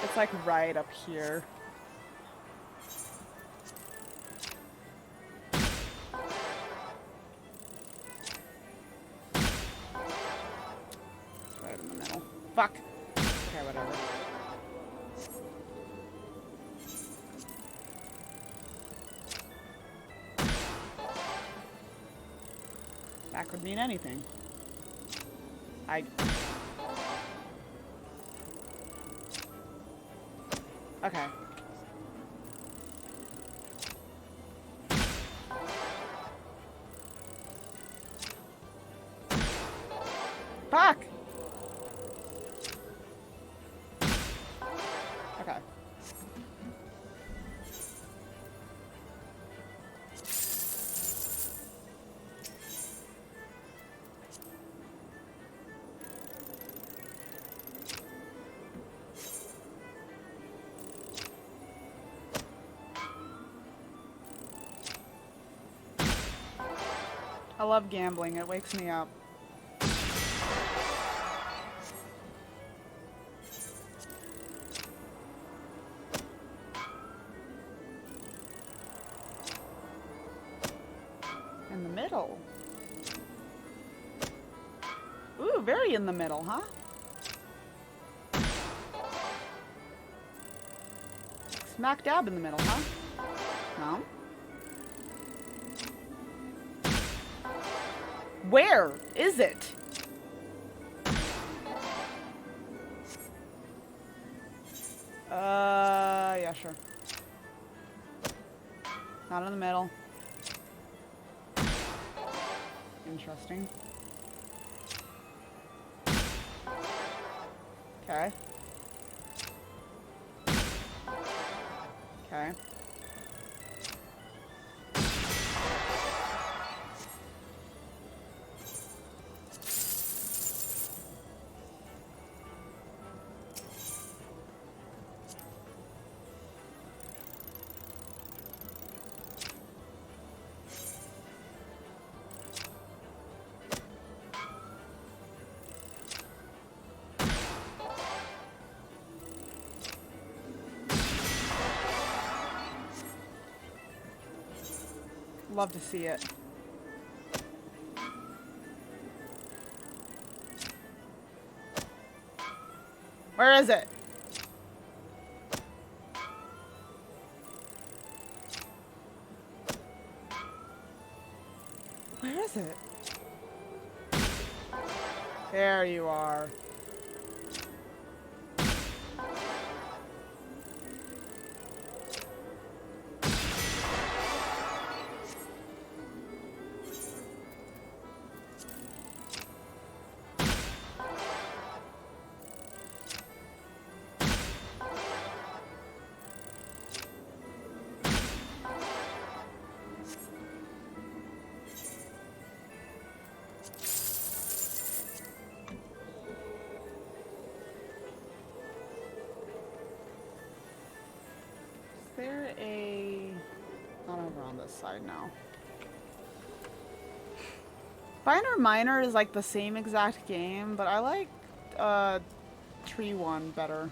It's like right up here. It's right in the middle. Fuck. Okay, whatever. That could mean anything. Okay. Fuck! Okay. I love gambling. It wakes me up. In the middle. Ooh, very in the middle, huh? Smack dab in the middle, huh? No? Where is it? Yeah, sure. Not in the middle. Interesting. Okay. Okay. Love to see it. Where is it? Where is it? There you are. Is there a... Not over on this side now. Finer Minor is like the same exact game, but I like Tree One better.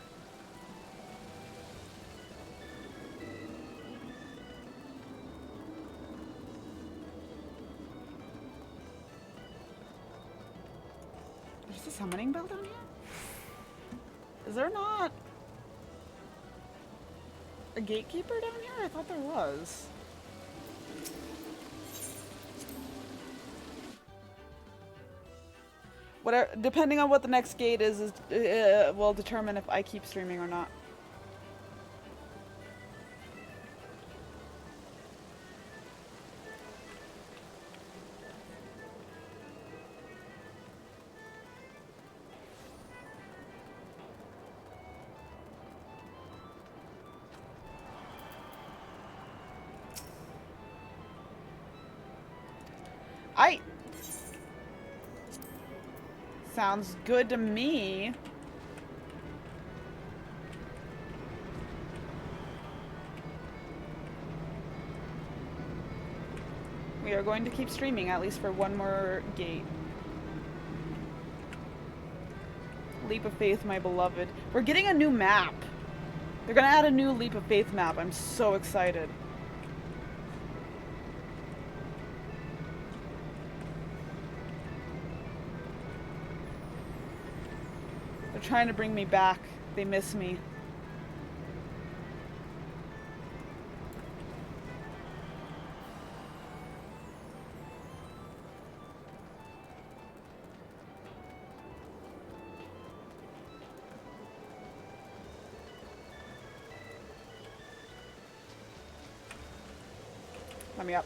There's a summoning bell down here? Is there not a gatekeeper down here? I thought there was. Whatever, depending on what the next gate is will determine if I keep streaming or not. Sounds good to me. We are going to keep streaming, at least for one more gate. Leap of Faith, my beloved. We're getting a new map. They're gonna add a new Leap of Faith map. I'm so excited. They're trying to bring me back. They miss me. Let me up.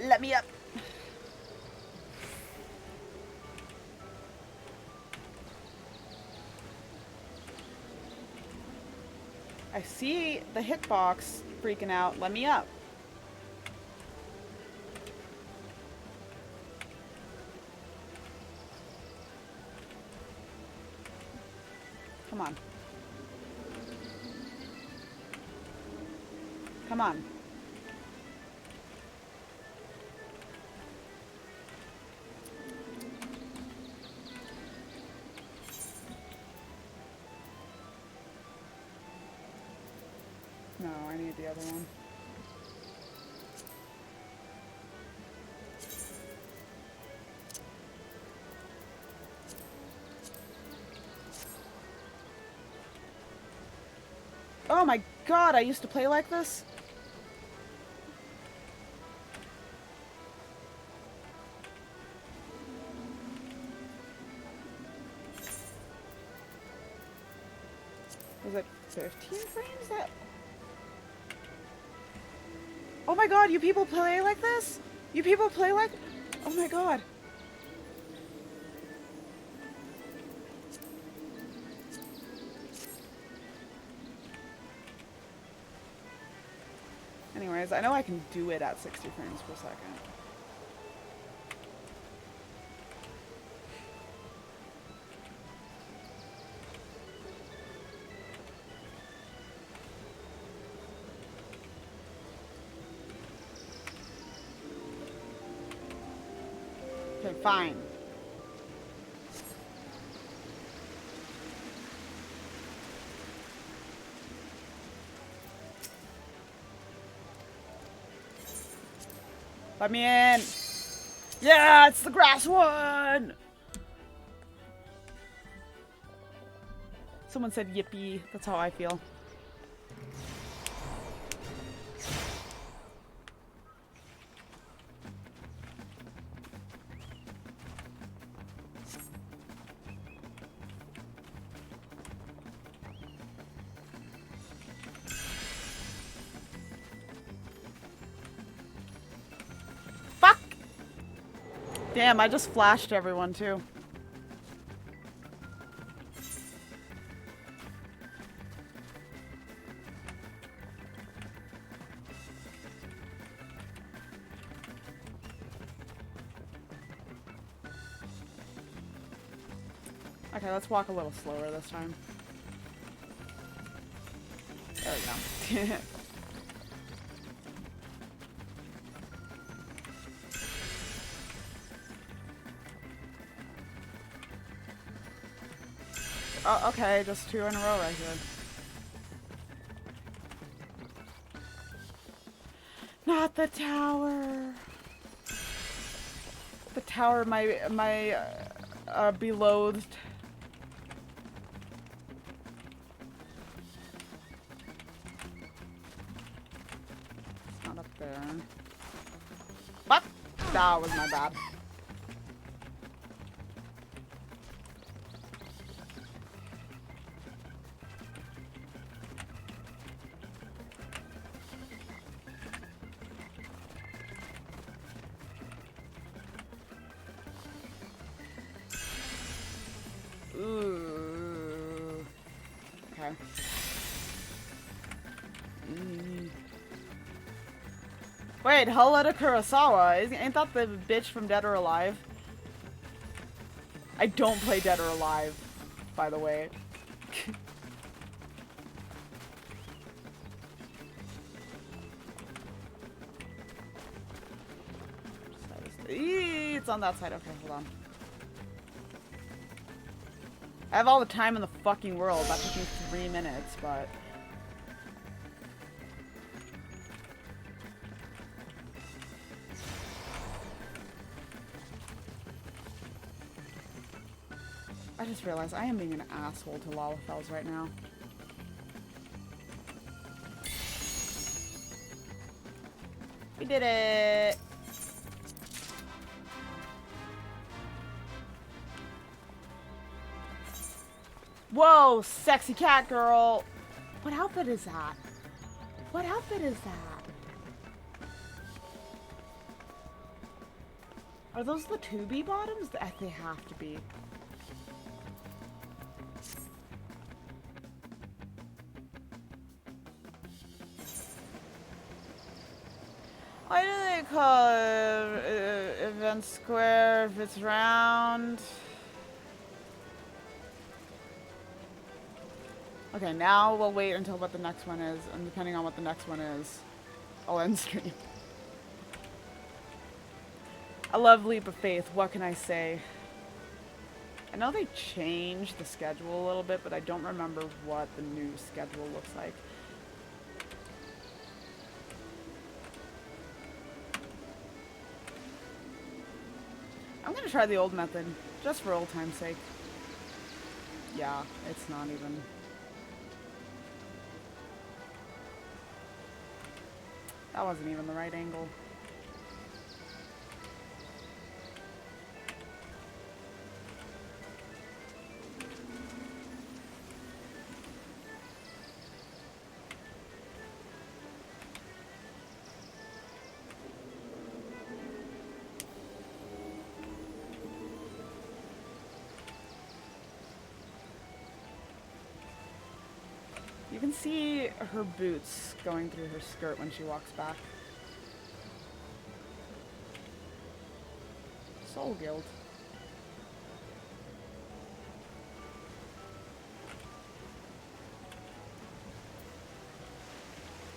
Let me up. I see the hitbox freaking out. Let me up. Come on. Come on. No, I need the other one. Oh my god, I used to play like this? Was it 15 frames that... Oh my god, you people play like this? You people play like... Oh my god. Anyways, I know I can do it at 60 frames per second. Okay, fine. Let me in. Yeah, it's the grass one. Someone said yippee. That's how I feel. Damn, I just flashed everyone too. Okay, let's walk a little slower this time. There we go. Oh, okay, just 2 in a row right here. Not the tower. The tower, my beloathed. It's not up there. What? That was my bad. Ooh. Okay. Wait, Helena Kurosawa? Ain't that the bitch from Dead or Alive? I don't play Dead or Alive, by the way. It's on that side. Okay, hold on. I have all the time in the fucking world. That took me 3 minutes, but... I just realized I am being an asshole to Lalafels right now. We did it! Whoa, sexy cat girl! What outfit is that? What outfit is that? Are those the 2B bottoms? They have to be. Why do they call it event square if it's round? Okay, now we'll wait until what the next one is, and depending on what the next one is, I'll end stream. I love Leap of Faith, what can I say? I know they changed the schedule a little bit, but I don't remember what the new schedule looks like. I'm gonna try the old method, just for old time's sake. Yeah, it's not even... That wasn't even the right angle. You can see her boots going through her skirt when she walks back. Soul Guild.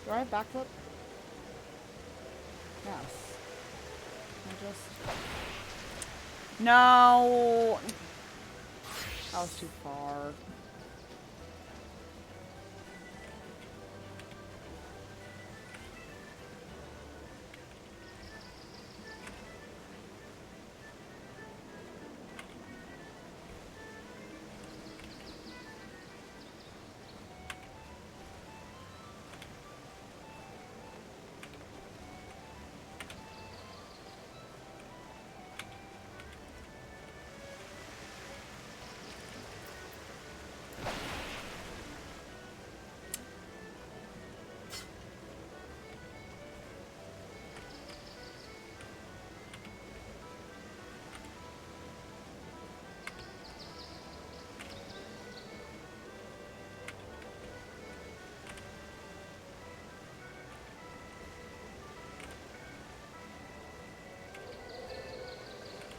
Do I have backflip? Yes. I just... No! That was too far.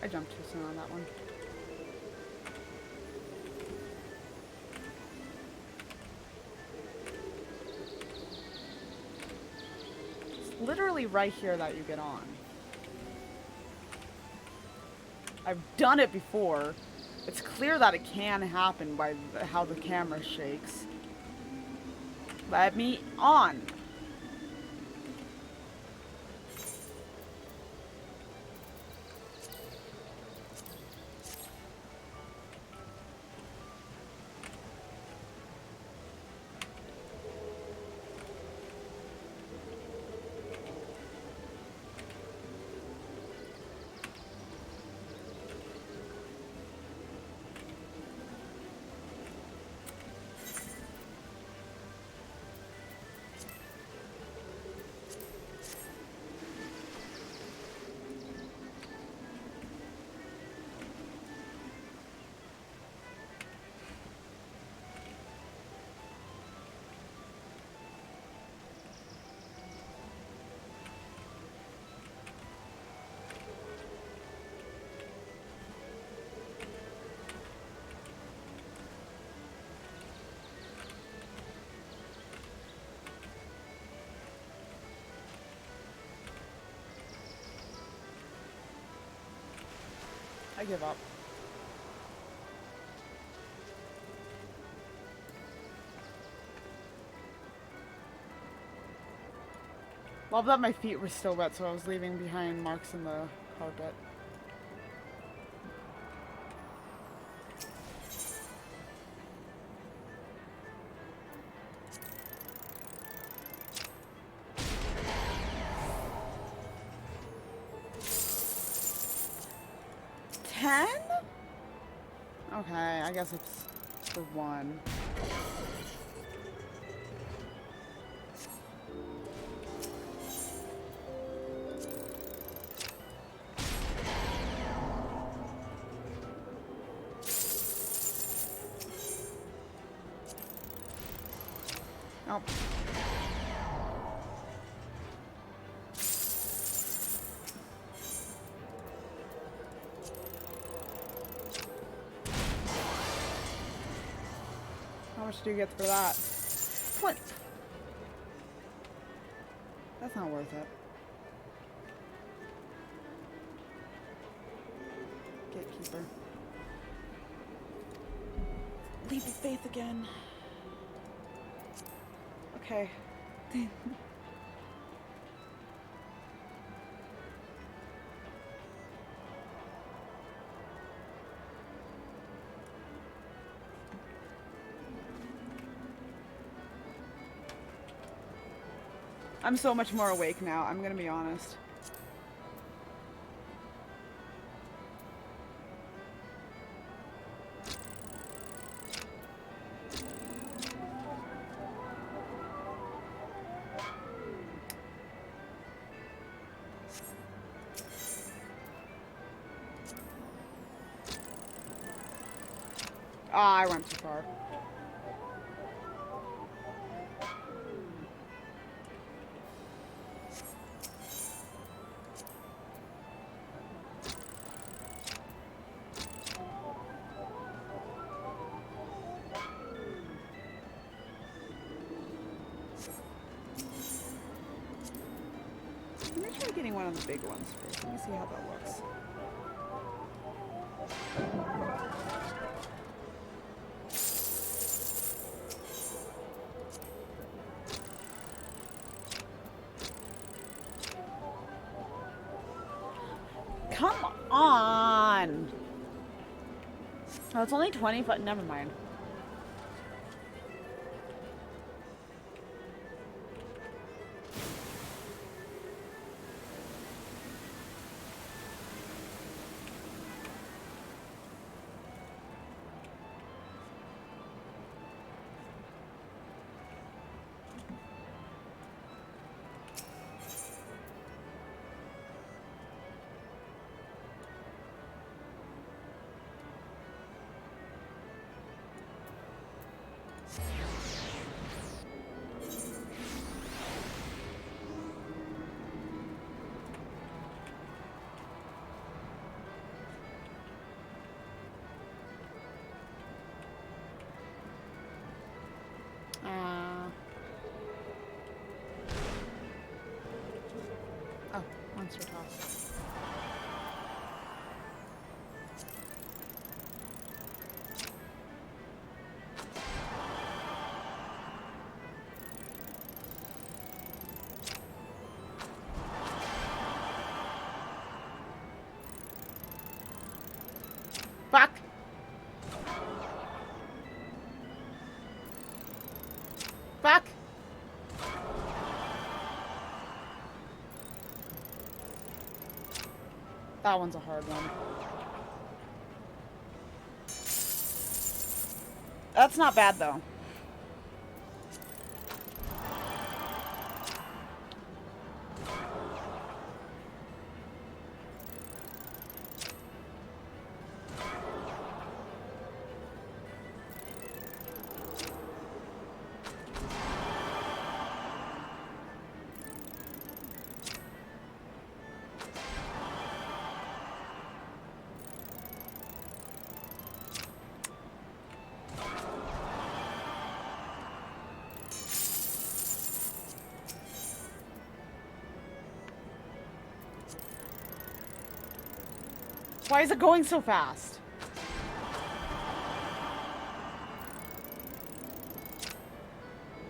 I jumped too soon on that one. It's literally right here that you get on. I've done it before. It's clear that it can happen by how the camera shakes. Let me on. I give up. Love that my feet were still wet, so I was leaving behind marks in the carpet. Okay, I guess it's for one. Oh. much do you get for that? What? That's not worth it. Gatekeeper. Leap of faith again. Okay. I'm so much more awake now, I'm gonna be honest. Ah, I went too far. Let me try getting one of the big ones first. Let me see how that looks. Come on! Oh, it's only 20, but never mind. Oh, monster toss. Fuck! Fuck! That one's a hard one. That's not bad though. Why is it going so fast?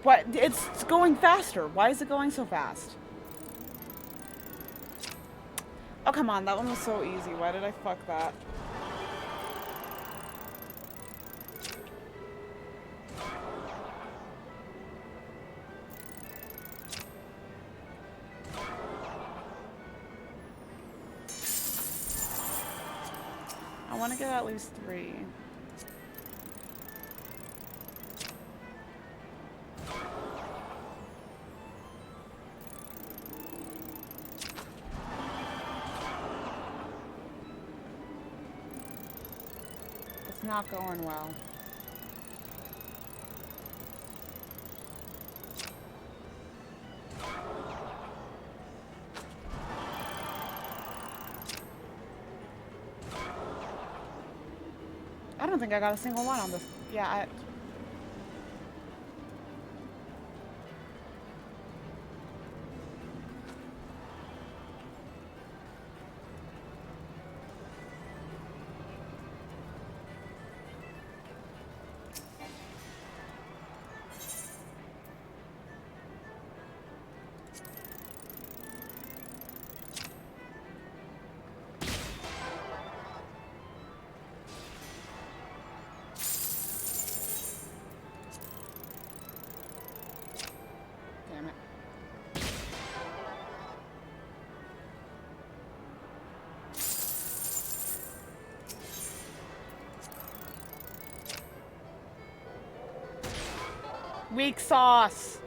What? It's going faster. Why is it going so fast? Oh, come on. That one was so easy. Why did I fuck that? I want to get at least 3. It's not going well. I don't think I got a single one on this. Yeah, Weak sauce.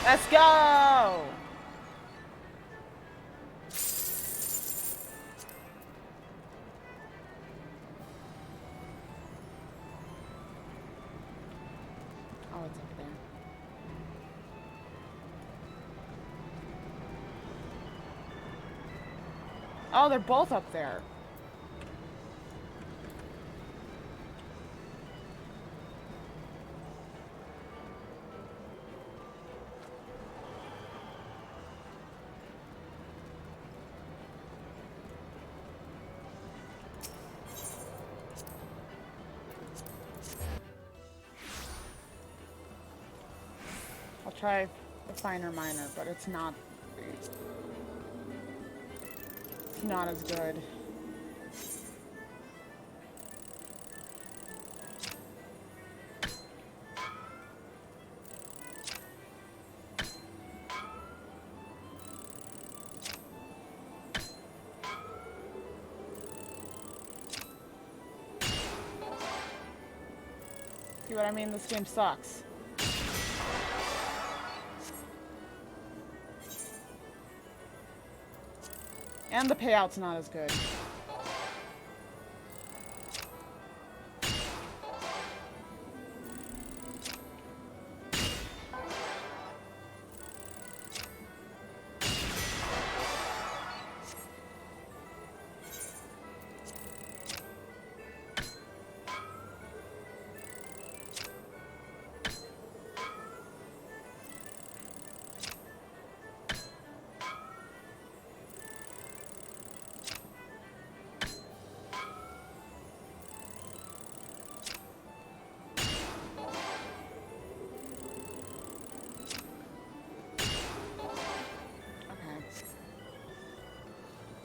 Let's go! Oh, it's over there. Oh, they're both up there. I'll try the finer minor, but it's not as good. See what I mean? This game sucks. And the payout's not as good.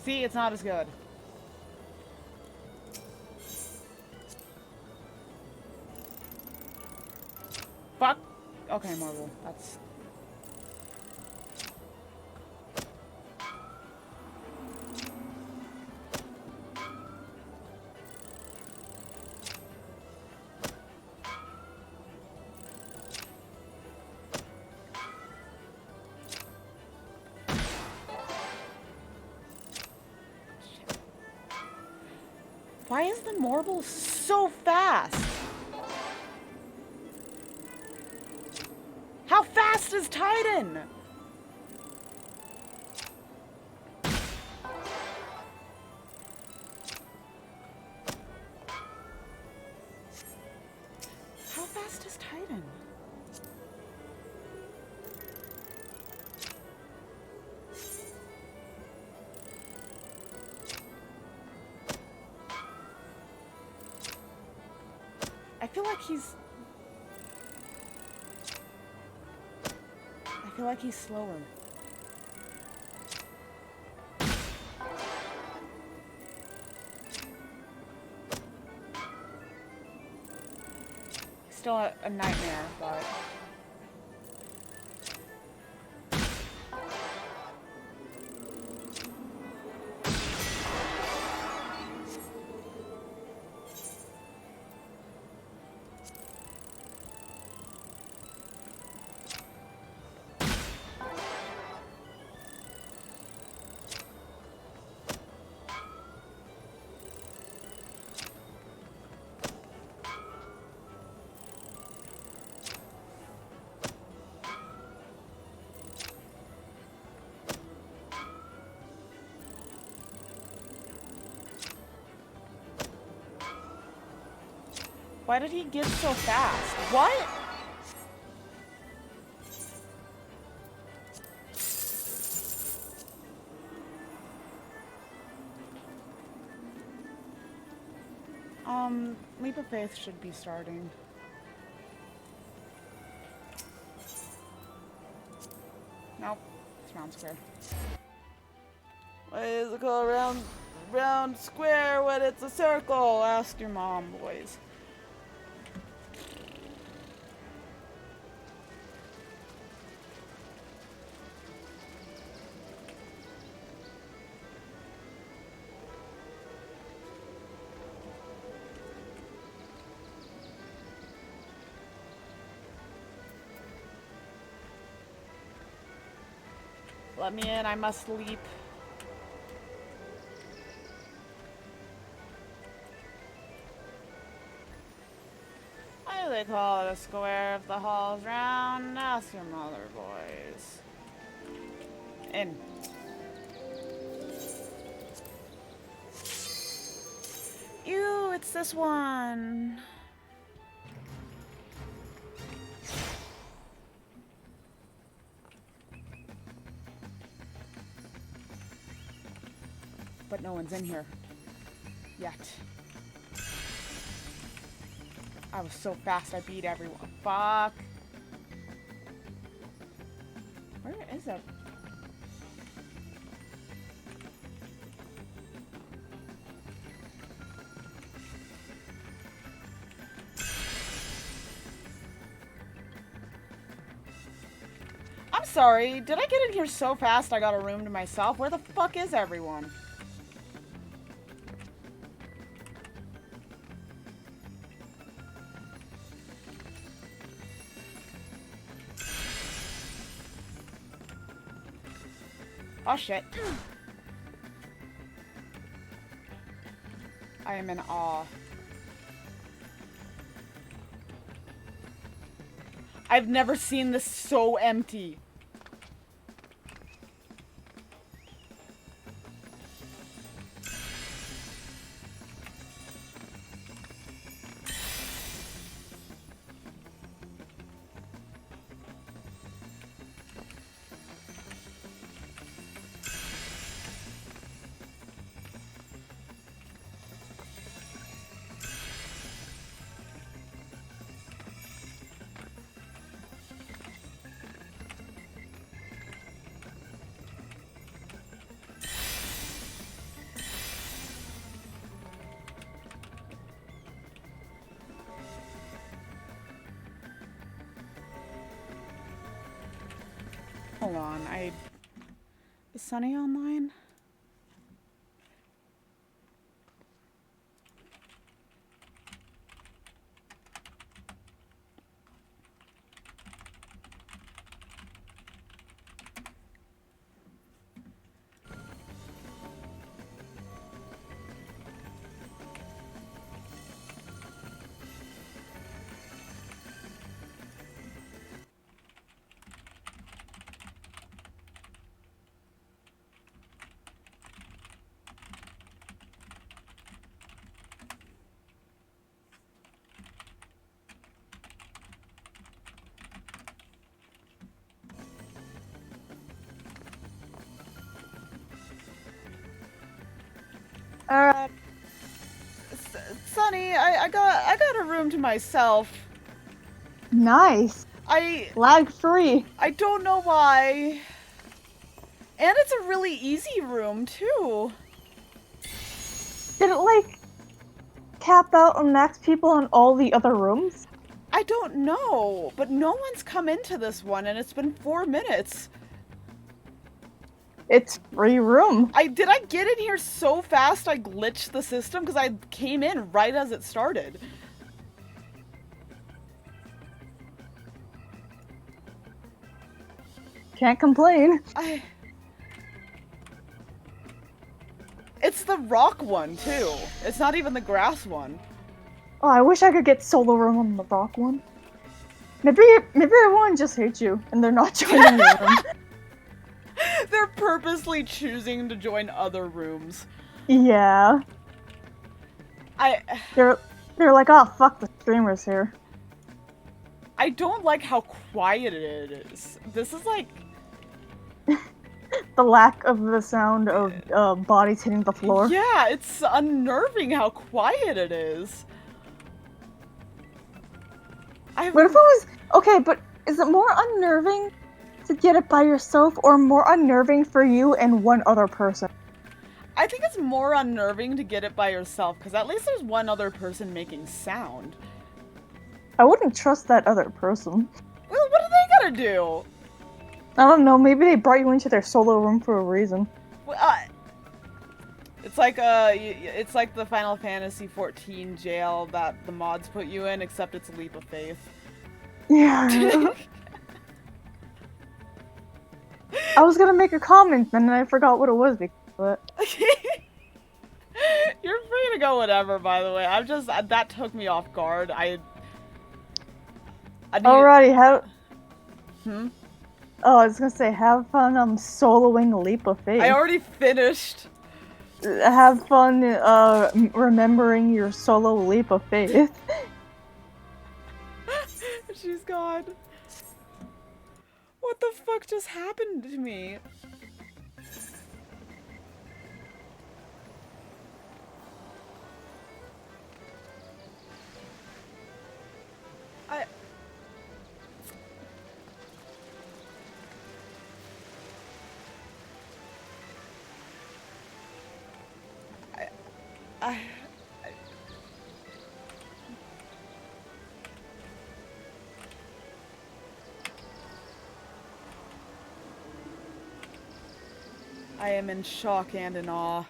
See, it's not as good. Fuck. Okay, Marvel. That's... Why is the marble so fast? How fast is Titan? How fast is Titan? I feel like he's slower. Still a nightmare, but... Why did he get so fast? What? Leap of Faith should be starting. Nope. It's round square. Why is it called round round square when it's a circle? Ask your mom, boys. Let me in, I must leap. Why do they call it a square if the hall's round? Ask your mother, boys. In. Ew, it's this one. But no one's in here. Yet. I was so fast I beat everyone. Fuck. Where is it? I'm sorry. Did I get in here so fast I got a room to myself? Where the fuck is everyone? Oh shit. I am in awe. I've never seen this so empty. Hold on, is Sunny online? Sonny, I got a room to myself. Nice. Lag free. I don't know why. And it's a really easy room too. Did it like cap out on max people in all the other rooms? I don't know, but no one's come into this one and it's been 4 minutes. It's free room. Did I get in here so fast I glitched the system? Because I came in right as it started. Can't complain. It's the rock one, too. It's not even the grass one. Oh, I wish I could get solo room on the rock one. Maybe everyone just hates you and they're not joining your room. They're purposely choosing to join other rooms. Yeah. They're like, oh fuck, the streamer's here. I don't like how quiet it is. This is like the lack of the sound of bodies hitting the floor. Yeah, it's unnerving how quiet it is. What if it was okay? But is it more unnerving to get it by yourself, or more unnerving for you and one other person? I think it's more unnerving to get it by yourself, because at least there's one other person making sound. I wouldn't trust that other person. Well, what are they gonna do? I don't know, maybe they brought you into their solo room for a reason. Well, it's like it's like the Final Fantasy XIV jail that the mods put you in, except it's a leap of faith. Yeah. I was gonna make a comment and then I forgot what it was, but... You're free to go whatever, by the way. I'm just, that took me off guard. Alrighty, Hmm? Oh, I was gonna say, have fun soloing Leap of Faith. I already finished. Have fun remembering your solo Leap of Faith. She's gone. What the fuck just happened to me? I am in shock and in awe.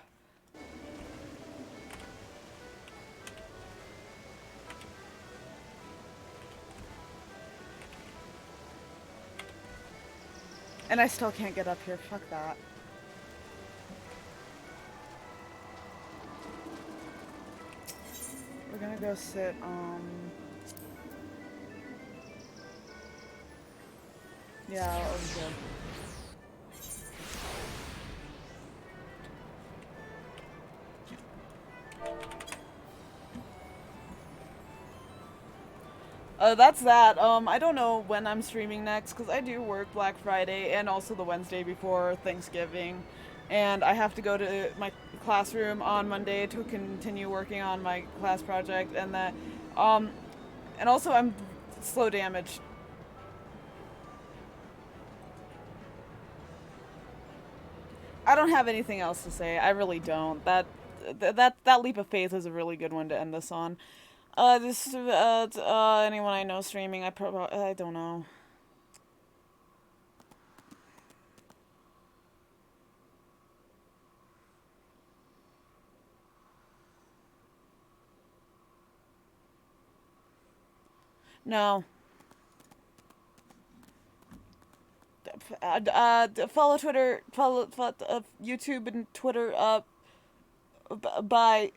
And I still can't get up here. Fuck that. We're gonna go sit, yeah, over here. That's that. I don't know when I'm streaming next, because I do work Black Friday and also the Wednesday before Thanksgiving. And I have to go to my classroom on Monday to continue working on my class project, and that, and also I'm slow damaged. I don't have anything else to say. I really don't. That leap of faith is a really good one to end this on. Anyone I know streaming, I don't know. No. Follow Twitter, follow YouTube and Twitter, bye.